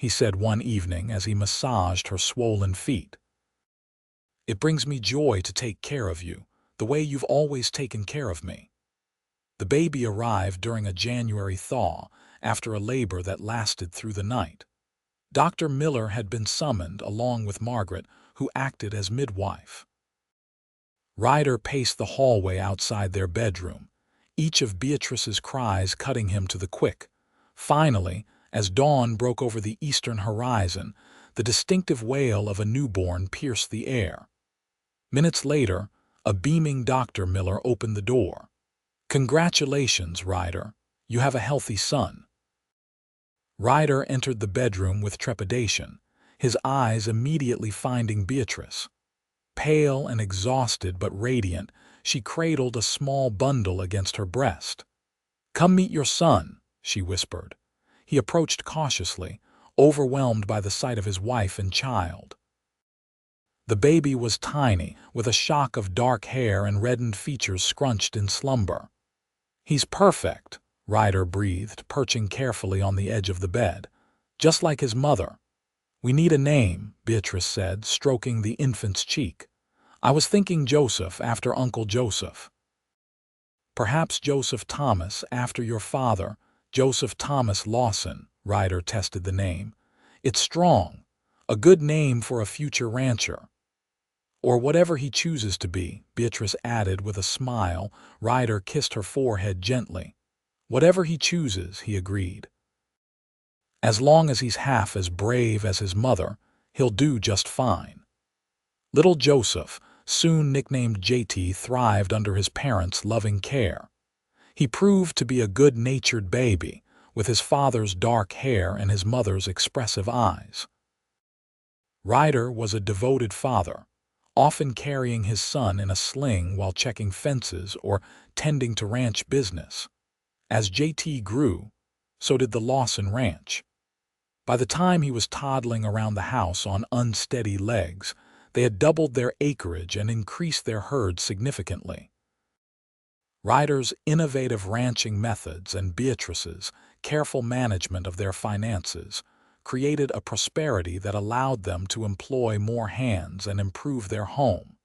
he said one evening as he massaged her swollen feet. "It brings me joy to take care of you, the way you've always taken care of me." The baby arrived during a January thaw, after a labor that lasted through the night. Dr. Miller had been summoned along with Margaret, who acted as midwife. Ryder paced the hallway outside their bedroom, each of Beatrice's cries cutting him to the quick. Finally, as dawn broke over the eastern horizon, the distinctive wail of a newborn pierced the air. Minutes later, a beaming Dr. Miller opened the door. "Congratulations, Ryder. You have a healthy son." Ryder entered the bedroom with trepidation, his eyes immediately finding Beatrice. Pale and exhausted but radiant, she cradled a small bundle against her breast. "Come meet your son," she whispered. He approached cautiously, overwhelmed by the sight of his wife and child. The baby was tiny, with a shock of dark hair and reddened features scrunched in slumber. "He's perfect," Ryder breathed, perching carefully on the edge of the bed. "Just like his mother." "We need a name," Beatrice said, stroking the infant's cheek. "I was thinking Joseph, after Uncle Joseph." "Perhaps Joseph Thomas, after your father, Joseph Thomas Lawson," Ryder tested the name. "It's strong, a good name for a future rancher." "Or whatever he chooses to be," Beatrice added with a smile. Ryder kissed her forehead gently. "Whatever he chooses," he agreed. "As long as he's half as brave as his mother, he'll do just fine." Little Joseph, soon nicknamed JT, thrived under his parents' loving care. He proved to be a good-natured baby, with his father's dark hair and his mother's expressive eyes. Ryder was a devoted father, often carrying his son in a sling while checking fences or tending to ranch business. As JT grew, so did the Lawson Ranch. By the time he was toddling around the house on unsteady legs, they had doubled their acreage and increased their herd significantly. Ryder's innovative ranching methods and Beatrice's careful management of their finances created a prosperity that allowed them to employ more hands and improve their home.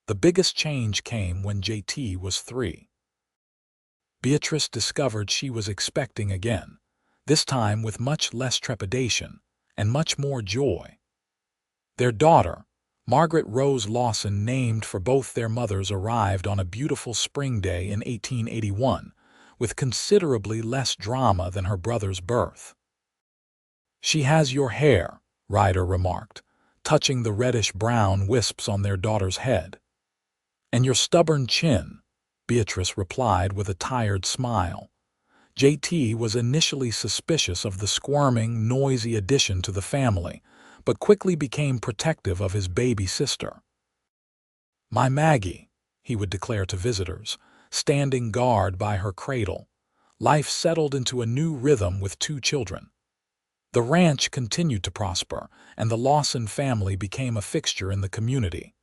The biggest change came when JT was 3. Beatrice discovered she was expecting again, this time with much less trepidation and much more joy. Their daughter, Margaret Rose Lawson, named for both their mothers, arrived on a beautiful spring day in 1881, with considerably less drama than her brother's birth. "She has your hair," Ryder remarked, touching the reddish-brown wisps on their daughter's head. "And your stubborn chin," Beatrice replied with a tired smile. JT was initially suspicious of the squirming, noisy addition to the family, but quickly became protective of his baby sister. "My Maggie," he would declare to visitors, standing guard by her cradle. Life settled into a new rhythm with 2 children. The ranch continued to prosper, and the Lawson family became a fixture in the community.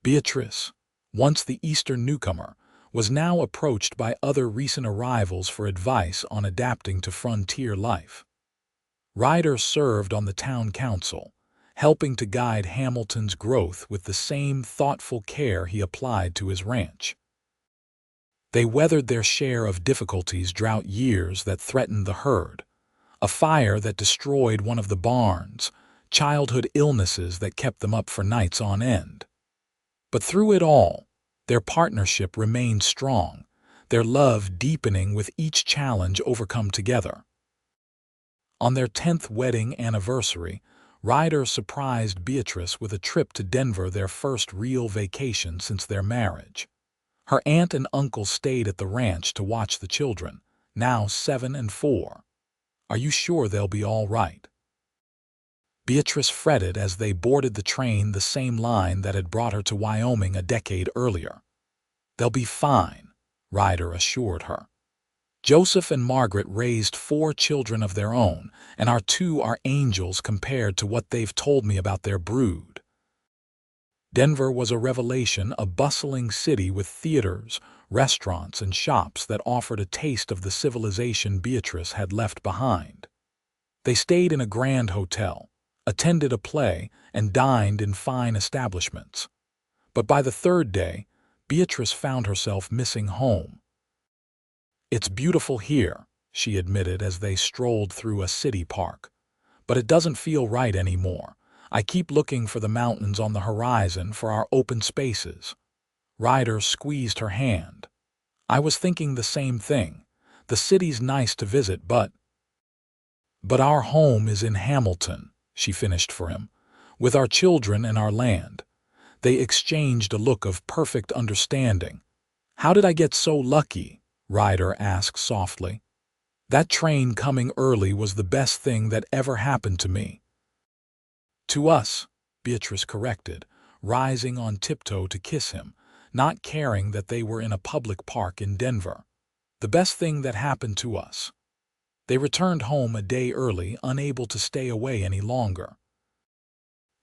Beatrice, once the Eastern newcomer, was now approached by other recent arrivals for advice on adapting to frontier life. Ryder served on the town council, helping to guide Hamilton's growth with the same thoughtful care he applied to his ranch. They weathered their share of difficulties: drought years that threatened the herd, a fire that destroyed one of the barns, childhood illnesses that kept them up for nights on end. But through it all, their partnership remained strong, their love deepening with each challenge overcome together. On their 10th wedding anniversary, Ryder surprised Beatrice with a trip to Denver, their first real vacation since their marriage. Her aunt and uncle stayed at the ranch to watch the children, now 7 and 4. "Are you sure they'll be all right?" Beatrice fretted as they boarded the train, the same line that had brought her to Wyoming a decade earlier. "They'll be fine," Ryder assured her. "Joseph and Margaret raised 4 children of their own, and our 2 are angels compared to what they've told me about their brood." Denver was a revelation, a bustling city with theaters, restaurants, and shops that offered a taste of the civilization Beatrice had left behind. They stayed in a grand hotel, attended a play, and dined in fine establishments. But by the third day, Beatrice found herself missing home. "It's beautiful here," she admitted as they strolled through a city park. "But it doesn't feel right anymore. I keep looking for the mountains on the horizon, for our open spaces." Ryder squeezed her hand. "I was thinking the same thing. The city's nice to visit, but our home is in Hamilton," she finished for him, "with our children and our land." They exchanged a look of perfect understanding. "How did I get so lucky?" Ryder asked softly. "That train coming early was the best thing that ever happened to me." "To us," Beatrice corrected, rising on tiptoe to kiss him, not caring that they were in a public park in Denver. "The best thing that happened to us." They returned home a day early, unable to stay away any longer.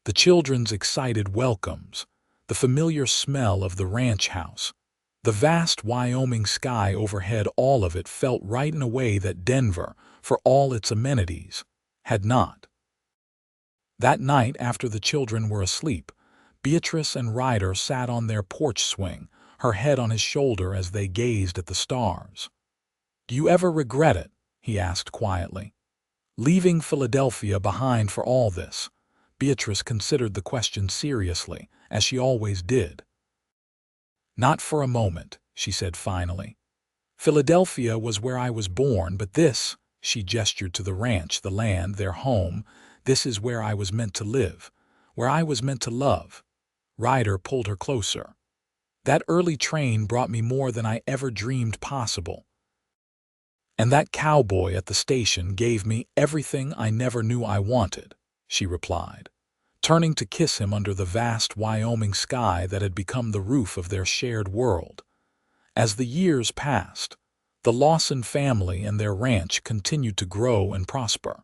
The children's excited welcomes, the familiar smell of the ranch house, the vast Wyoming sky overhead, all of it felt right in a way that Denver, for all its amenities, had not. That night, after the children were asleep, Beatrice and Ryder sat on their porch swing, her head on his shoulder as they gazed at the stars. "Do you ever regret it?" he asked quietly. "Leaving Philadelphia behind for all this?" Beatrice considered the question seriously, as she always did. "Not for a moment," she said finally. "Philadelphia was where I was born, but this," she gestured to the ranch, the land, their home, "this is where I was meant to live, where I was meant to love." Ryder pulled her closer. "That early train brought me more than I ever dreamed possible. And that cowboy at the station gave me everything I never knew I wanted," she replied, turning to kiss him under the vast Wyoming sky that had become the roof of their shared world. As the years passed, the Lawson family and their ranch continued to grow and prosper.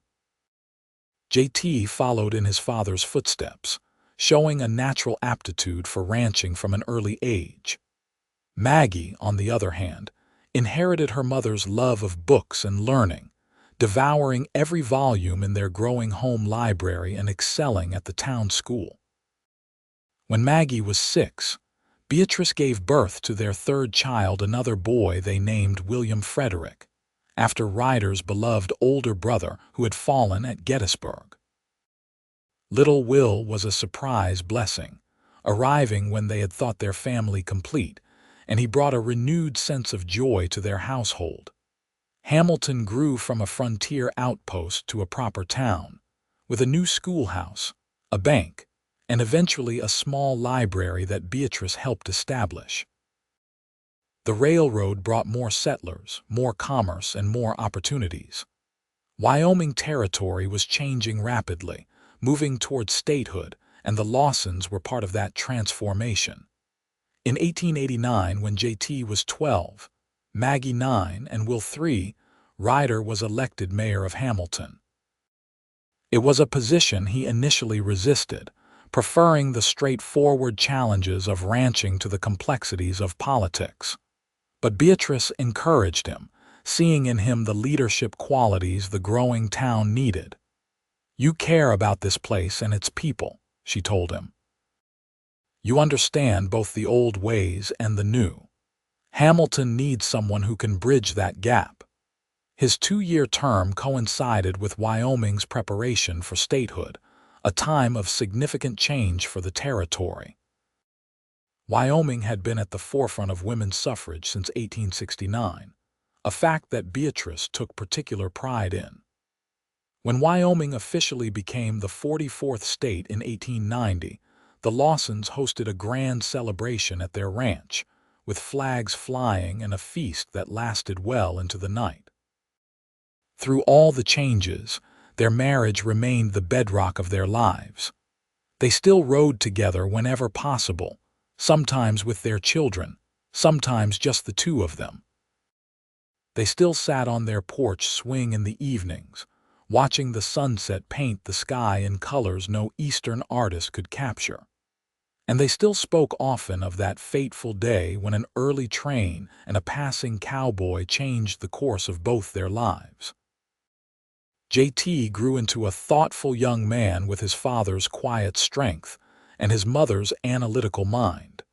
JT followed in his father's footsteps, showing a natural aptitude for ranching from an early age. Maggie, on the other hand, inherited her mother's love of books and learning, devouring every volume in their growing home library and excelling at the town school. When Maggie was 6, Beatrice gave birth to their third child, another boy they named William Frederick, after Ryder's beloved older brother who had fallen at Gettysburg. Little Will was a surprise blessing, arriving when they had thought their family complete, and he brought a renewed sense of joy to their household. Hamilton grew from a frontier outpost to a proper town, with a new schoolhouse, a bank, and eventually a small library that Beatrice helped establish. The railroad brought more settlers, more commerce, and more opportunities. Wyoming territory was changing rapidly, moving toward statehood, and the Lawsons were part of that transformation. In 1889, when JT was 12, Maggie 9, and Will 3, Ryder was elected mayor of Hamilton. It was a position he initially resisted, preferring the straightforward challenges of ranching to the complexities of politics. But Beatrice encouraged him, seeing in him the leadership qualities the growing town needed. "You care about this place and its people," she told him. "You understand both the old ways and the new. Hamilton needs someone who can bridge that gap." His 2-year term coincided with Wyoming's preparation for statehood, a time of significant change for the territory. Wyoming had been at the forefront of women's suffrage since 1869, a fact that Beatrice took particular pride in. When Wyoming officially became the 44th state in 1890, the Lawsons hosted a grand celebration at their ranch, with flags flying and a feast that lasted well into the night. Through all the changes, their marriage remained the bedrock of their lives. They still rode together whenever possible, sometimes with their children, sometimes just the two of them. They still sat on their porch swing in the evenings, watching the sunset paint the sky in colors no Eastern artist could capture. And they still spoke often of that fateful day when an early train and a passing cowboy changed the course of both their lives. JT grew into a thoughtful young man with his father's quiet strength and his mother's analytical mind.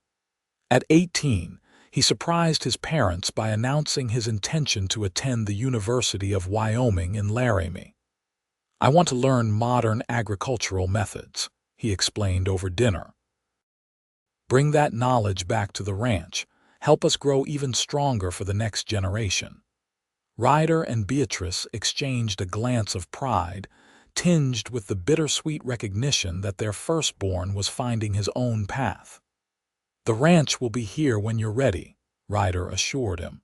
At 18, he surprised his parents by announcing his intention to attend the University of Wyoming in Laramie. "I want to learn modern agricultural methods," he explained over dinner. "Bring that knowledge back to the ranch. Help us grow even stronger for the next generation." Ryder and Beatrice exchanged a glance of pride, tinged with the bittersweet recognition that their firstborn was finding his own path. "The ranch will be here when you're ready," Ryder assured him.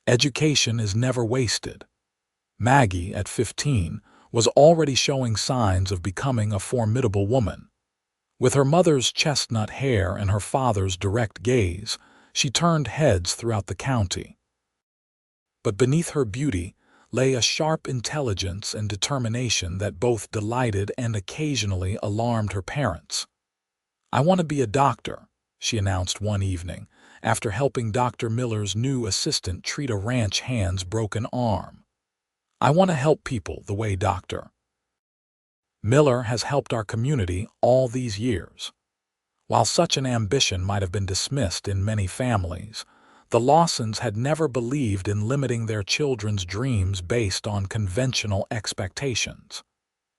Education is never wasted. Maggie, at 15, was already showing signs of becoming a formidable woman. With her mother's chestnut hair and her father's direct gaze, she turned heads throughout the county. But beneath her beauty lay a sharp intelligence and determination that both delighted and occasionally alarmed her parents. "I want to be a doctor," she announced one evening, after helping Dr. Miller's new assistant treat a ranch hand's broken arm. "I want to help people the way Dr. Miller has helped our community all these years." While such an ambition might have been dismissed in many families, the Lawsons had never believed in limiting their children's dreams based on conventional expectations.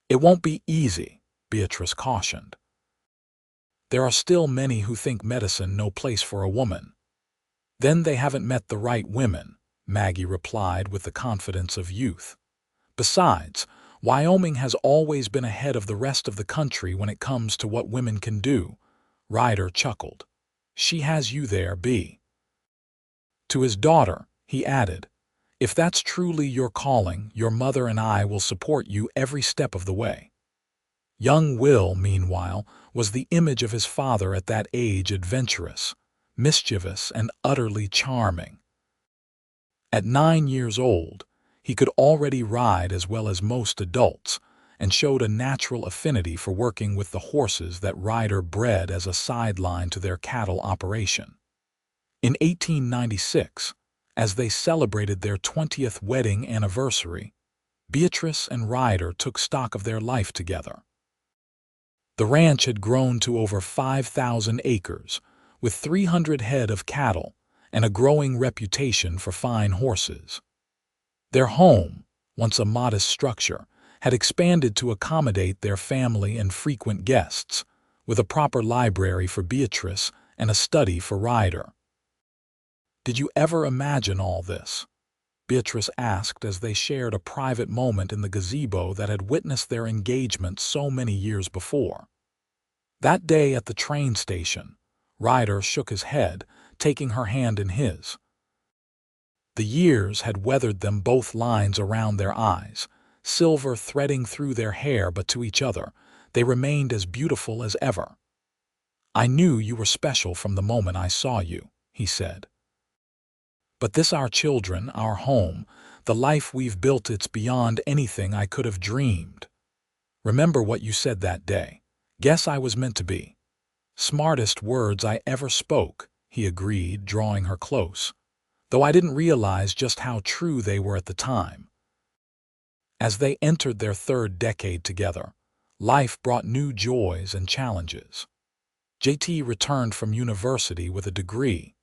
"It won't be easy," Beatrice cautioned. "There are still many who think medicine no place for a woman." "Then they haven't met the right women," Maggie replied with the confidence of youth. "Besides, Wyoming has always been ahead of the rest of the country when it comes to what women can do." Ryder chuckled. "She has you there, B." To his daughter, he added, "If that's truly your calling, your mother and I will support you every step of the way." Young Will, meanwhile, was the image of his father at that age, adventurous, mischievous, and utterly charming. At 9 years old, he could already ride as well as most adults, and showed a natural affinity for working with the horses that Ryder bred as a sideline to their cattle operation. In 1896, as they celebrated their 20th wedding anniversary, Beatrice and Ryder took stock of their life together. The ranch had grown to over 5,000 acres, with 300 head of cattle and a growing reputation for fine horses. Their home, once a modest structure, had expanded to accommodate their family and frequent guests, with a proper library for Beatrice and a study for Ryder. "Did you ever imagine all this?" Beatrice asked as they shared a private moment in the gazebo that had witnessed their engagement so many years before. That day at the train station, Ryder shook his head, taking her hand in his. The years had weathered them both lines around their eyes, silver threading through their hair, but to each other, they remained as beautiful as ever. "I knew you were special from the moment I saw you," he said. "But this our children, our home, the life we've built, it's beyond anything I could have dreamed. Remember what you said that day. Guess I was meant to be." "Smartest words I ever spoke," he agreed, drawing her close, though I didn't realize just how true they were at the time. As they entered their third decade together, life brought new joys and challenges. JT returned from university with a degree,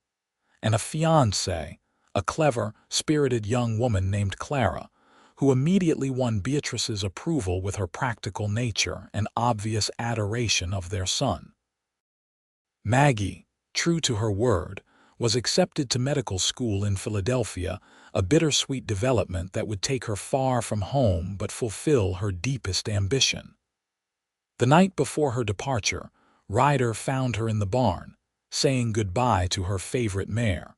and a fiancée, a clever, spirited young woman named Clara, who immediately won Beatrice's approval with her practical nature and obvious adoration of their son. Maggie, true to her word, was accepted to medical school in Philadelphia, a bittersweet development that would take her far from home but fulfill her deepest ambition. The night before her departure, Ryder found her in the barn, saying goodbye to her favorite mare.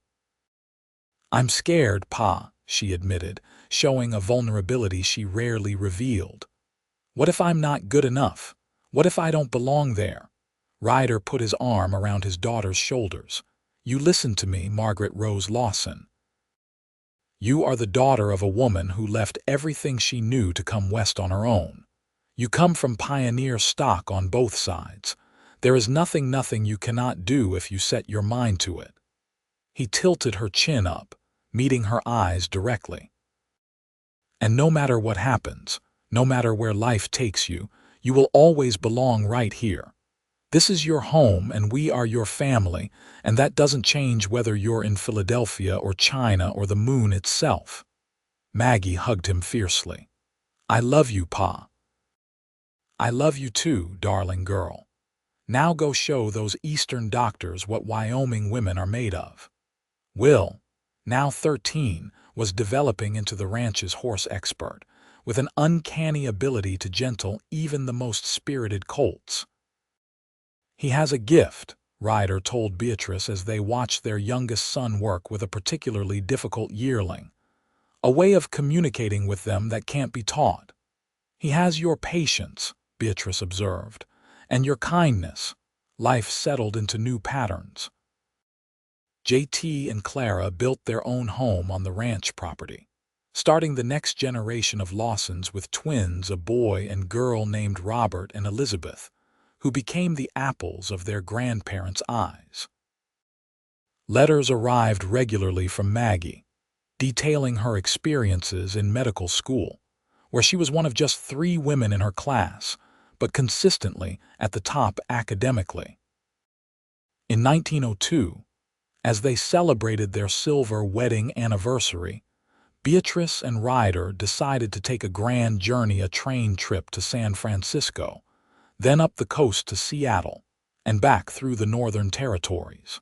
"I'm scared, Pa," she admitted, showing a vulnerability she rarely revealed. "What if I'm not good enough? What if I don't belong there?" Ryder put his arm around his daughter's shoulders. "You listen to me, Margaret Rose Lawson. You are the daughter of a woman who left everything she knew to come west on her own. You come from pioneer stock on both sides. There is nothing you cannot do if you set your mind to it." He tilted her chin up, meeting her eyes directly. And no matter what happens, no matter where life takes you, you will always belong right here. This is your home and we are your family, and that doesn't change whether you're in Philadelphia or China or the moon itself. Maggie hugged him fiercely. I love you, Pa. I love you too, darling girl. Now go show those Eastern doctors what Wyoming women are made of. Will, now 13, was developing into the ranch's horse expert, with an uncanny ability to gentle even the most spirited colts. He has a gift, Ryder told Beatrice as they watched their youngest son work with a particularly difficult yearling. A way of communicating with them that can't be taught. He has your patience, Beatrice observed, and your kindness. Life settled into new patterns. JT and Clara built their own home on the ranch property, starting the next generation of Lawsons with twins, a boy and girl named Robert and Elizabeth, who became the apples of their grandparents' eyes. Letters arrived regularly from Maggie, detailing her experiences in medical school, where she was one of just 3 women in her class, but consistently at the top academically. In 1902, as they celebrated their silver wedding anniversary, Beatrice and Ryder decided to take a grand journey, a train trip to San Francisco, then up the coast to Seattle, and back through the Northern Territories.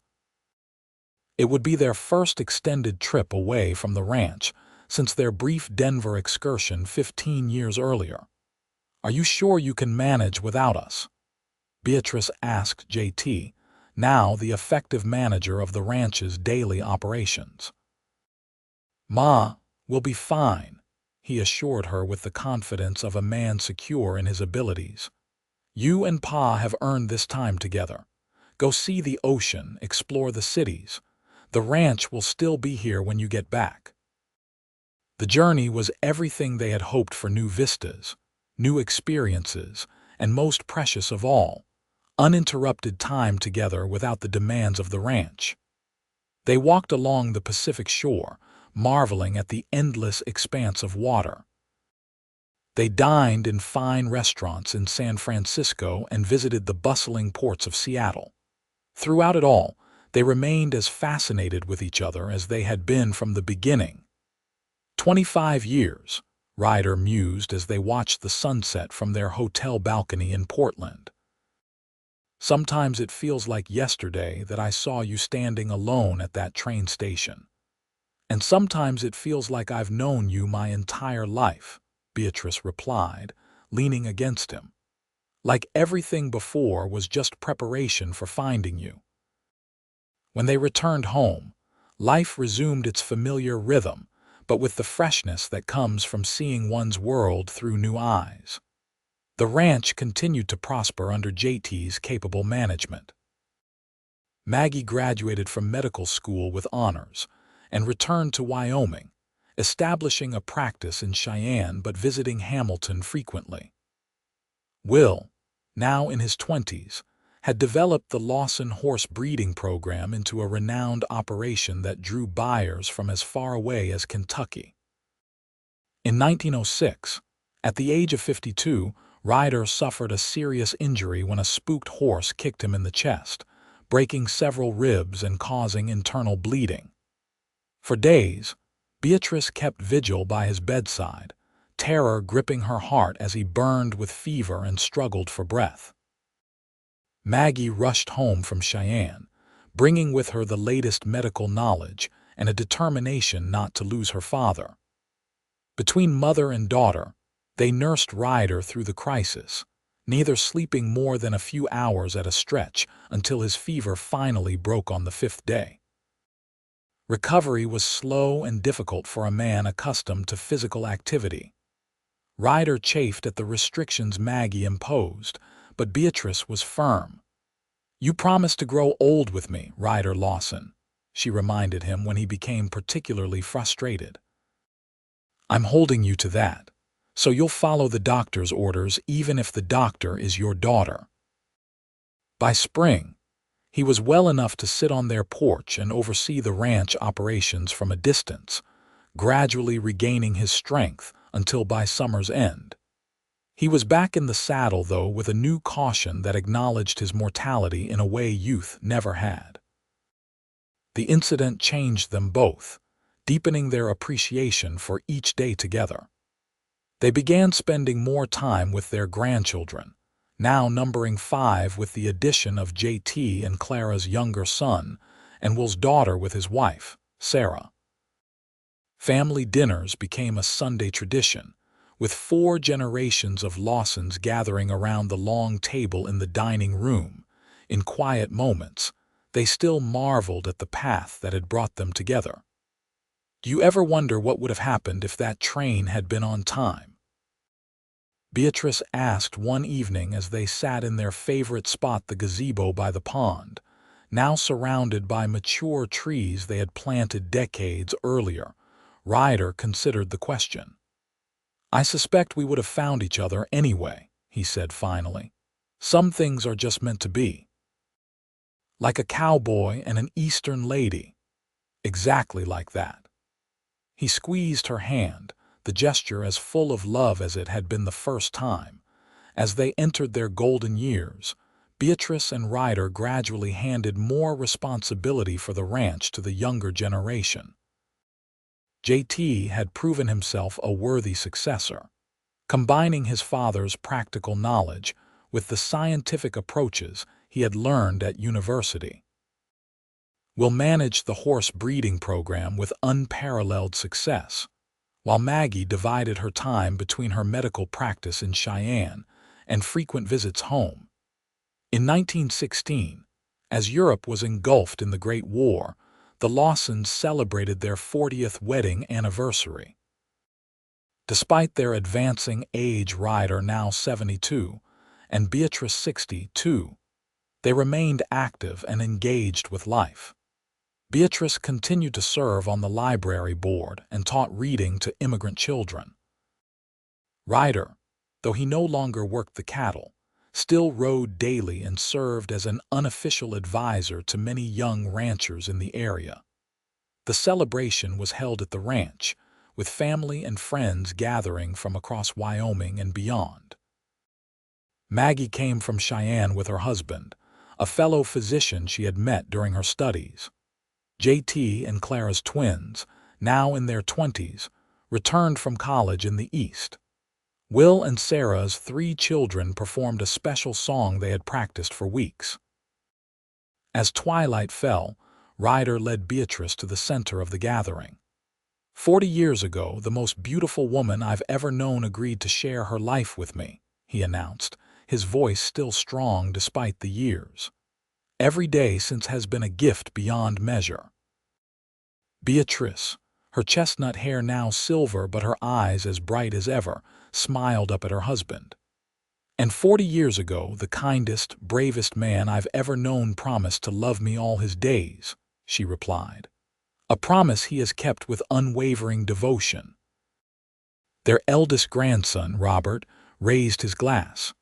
It would be their first extended trip away from the ranch since their brief Denver excursion 15 years earlier. Are you sure you can manage without us? Beatrice asked JT, now the effective manager of the ranch's daily operations. Ma, we'll be fine, he assured her with the confidence of a man secure in his abilities. You and Pa have earned this time together. Go see the ocean, explore the cities. The ranch will still be here when you get back. The journey was everything they had hoped for: new vistas, new experiences, and most precious of all, uninterrupted time together without the demands of the ranch. They walked along the Pacific shore, marveling at the endless expanse of water. They dined in fine restaurants in San Francisco and visited the bustling ports of Seattle. Throughout it all, they remained as fascinated with each other as they had been from the beginning. 25 years, Ryder mused as they watched the sunset from their hotel balcony in Portland. Sometimes it feels like yesterday that I saw you standing alone at that train station. And sometimes it feels like I've known you my entire life, Beatrice replied, leaning against him. Like everything before was just preparation for finding you. When they returned home, life resumed its familiar rhythm, but with the freshness that comes from seeing one's world through new eyes. The ranch continued to prosper under JT's capable management. Maggie graduated from medical school with honors and returned to Wyoming, establishing a practice in Cheyenne but visiting Hamilton frequently. Will, now in his 20s, had developed the Lawson horse breeding program into a renowned operation that drew buyers from as far away as Kentucky. In 1906, at the age of 52, Ryder suffered a serious injury when a spooked horse kicked him in the chest, breaking several ribs and causing internal bleeding. For days, Beatrice kept vigil by his bedside, terror gripping her heart as he burned with fever and struggled for breath. Maggie rushed home from Cheyenne, bringing with her the latest medical knowledge and a determination not to lose her father. Between mother and daughter, they nursed Ryder through the crisis, neither sleeping more than a few hours at a stretch until his fever finally broke on the 5th day. Recovery was slow and difficult for a man accustomed to physical activity. Ryder chafed at the restrictions Maggie imposed, but Beatrice was firm. "You promised to grow old with me, Ryder Lawson," she reminded him when he became particularly frustrated. "I'm holding you to that, so you'll follow the doctor's orders even if the doctor is your daughter." By spring, he was well enough to sit on their porch and oversee the ranch operations from a distance, gradually regaining his strength until by summer's end. He was back in the saddle, though, with a new caution that acknowledged his mortality in a way youth never had. The incident changed them both, deepening their appreciation for each day together. They began spending more time with their grandchildren, now numbering 5 with the addition of JT and Clara's younger son, and Will's daughter with his wife, Sarah. Family dinners became a Sunday tradition, with 4 generations of Lawsons gathering around the long table in the dining room. In quiet moments, they still marveled at the path that had brought them together. Do you ever wonder what would have happened if that train had been on time? Beatrice asked one evening as they sat in their favorite spot, the gazebo by the pond, now surrounded by mature trees they had planted decades earlier. Ryder considered the question. "I suspect we would have found each other anyway," he said finally. "Some things are just meant to be. Like a cowboy and an Eastern lady." Exactly like that. He squeezed her hand, the gesture as full of love as it had been the first time. As they entered their golden years, Beatrice and Ryder gradually handed more responsibility for the ranch to the younger generation. JT had proven himself a worthy successor, combining his father's practical knowledge with the scientific approaches he had learned at university. Will managed the horse breeding program with unparalleled success, while Maggie divided her time between her medical practice in Cheyenne and frequent visits home. In 1916, as Europe was engulfed in the Great War, the Lawsons celebrated their 40th wedding anniversary. Despite their advancing age, Ryder now 72, and Beatrice 62, they remained active and engaged with life. Beatrice continued to serve on the library board and taught reading to immigrant children. Ryder, though he no longer worked the cattle, still rode daily and served as an unofficial advisor to many young ranchers in the area. The celebration was held at the ranch, with family and friends gathering from across Wyoming and beyond. Maggie came from Cheyenne with her husband, a fellow physician she had met during her studies. JT and Clara's twins, now in their 20s, returned from college in the East. Will and Sarah's 3 children performed a special song they had practiced for weeks. As twilight fell, Ryder led Beatrice to the center of the gathering. 40 years ago, the most beautiful woman I've ever known agreed to share her life with me, he announced, his voice still strong despite the years. Every day since has been a gift beyond measure. Beatrice, her chestnut hair now silver but her eyes as bright as ever, smiled up at her husband. And 40 years ago, the kindest, bravest man I've ever known promised to love me all his days, she replied. A promise he has kept with unwavering devotion. Their eldest grandson, Robert, raised his glass.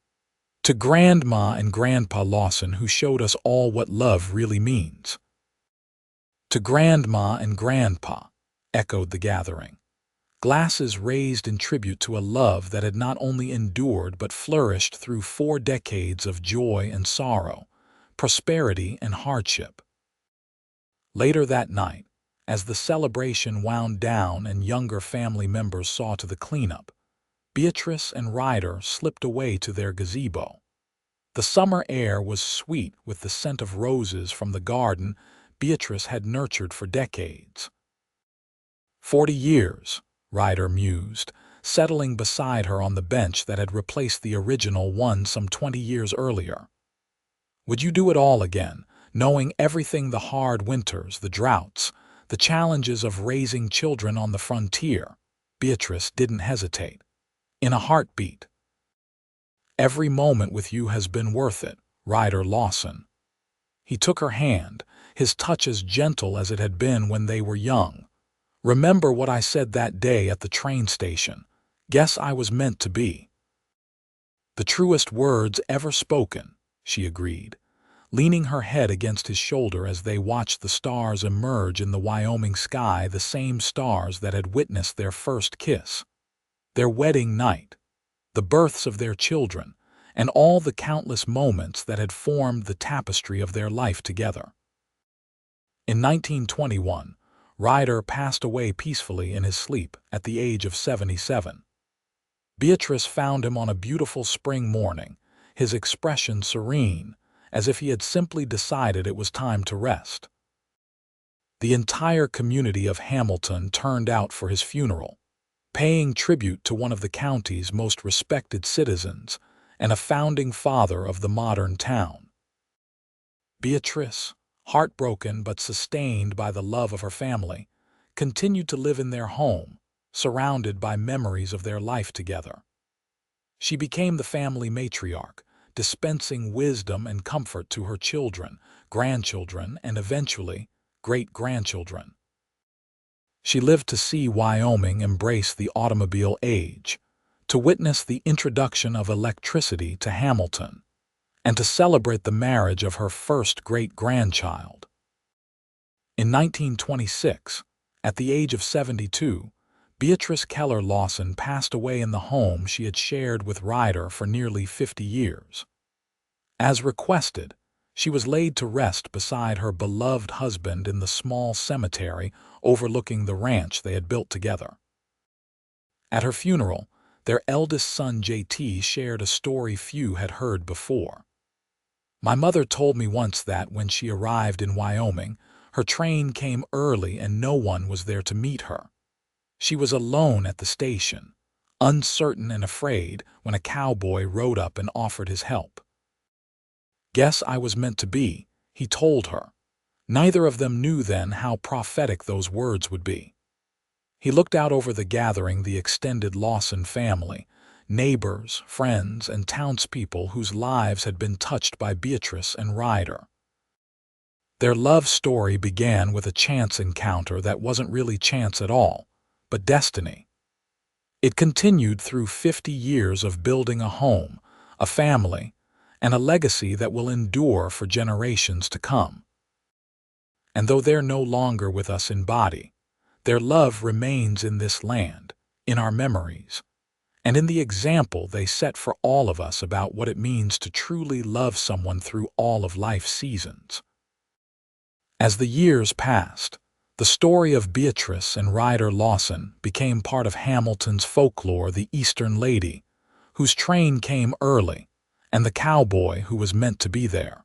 To Grandma and Grandpa Lawson, who showed us all what love really means. To Grandma and Grandpa, echoed the gathering. Glasses raised in tribute to a love that had not only endured but flourished through 4 decades of joy and sorrow, prosperity and hardship. Later that night, as the celebration wound down and younger family members saw to the cleanup, Beatrice and Ryder slipped away to their gazebo. The summer air was sweet with the scent of roses from the garden Beatrice had nurtured for decades. 40 years, Ryder mused, settling beside her on the bench that had replaced the original one some 20 years earlier. Would you do it all again, knowing everything, the hard winters, the droughts, the challenges of raising children on the frontier? Beatrice didn't hesitate. In a heartbeat. Every moment with you has been worth it, Ryder Lawson. He took her hand, his touch as gentle as it had been when they were young. Remember what I said that day at the train station. Guess I was meant to be. The truest words ever spoken, she agreed, leaning her head against his shoulder as they watched the stars emerge in the Wyoming sky, the same stars that had witnessed their first kiss. their wedding night, the births of their children, and all the countless moments that had formed the tapestry of their life together. In 1921, Ryder passed away peacefully in his sleep at the age of 77. Beatrice found him on a beautiful spring morning, his expression serene, as if he had simply decided it was time to rest. The entire community of Hamilton turned out for his funeral, paying tribute to one of the county's most respected citizens and a founding father of the modern town. Beatrice, heartbroken but sustained by the love of her family, continued to live in their home, surrounded by memories of their life together. She became the family matriarch, dispensing wisdom and comfort to her children, grandchildren, and eventually, great-grandchildren. She lived to see Wyoming embrace the automobile age, to witness the introduction of electricity to Hamilton, and to celebrate the marriage of her first great-grandchild. In 1926, at the age of 72, Beatrice Keller Lawson passed away in the home she had shared with Ryder for nearly 50 years. As requested, she was laid to rest beside her beloved husband in the small cemetery overlooking the ranch they had built together. At her funeral, their eldest son JT shared a story few had heard before. "My mother told me once that when she arrived in Wyoming, her train came early and no one was there to meet her. She was alone at the station, uncertain and afraid when a cowboy rode up and offered his help. 'Guess I was meant to be,' he told her. Neither of them knew then how prophetic those words would be." He looked out over the gathering, the extended Lawson family, neighbors, friends, and townspeople whose lives had been touched by Beatrice and Ryder. Their love story began with a chance encounter that wasn't really chance at all, but destiny. It continued through 50 years of building a home, a family, and a legacy that will endure for generations to come. And though they're no longer with us in body, their love remains in this land, in our memories, and in the example they set for all of us about what it means to truly love someone through all of life's seasons. As the years passed, the story of Beatrice and Ryder Lawson became part of Hamilton's folklore, the Eastern lady, whose train came early, and the cowboy who was meant to be there.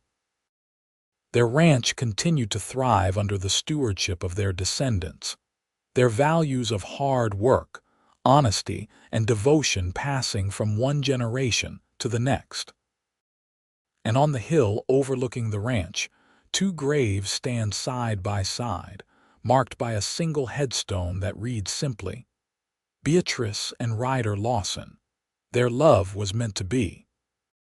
Their ranch continued to thrive under the stewardship of their descendants, their values of hard work, honesty, and devotion passing from one generation to the next. And on the hill overlooking the ranch, two graves stand side by side, marked by a single headstone that reads simply, "Beatrice and Ryder Lawson. Their love was meant to be."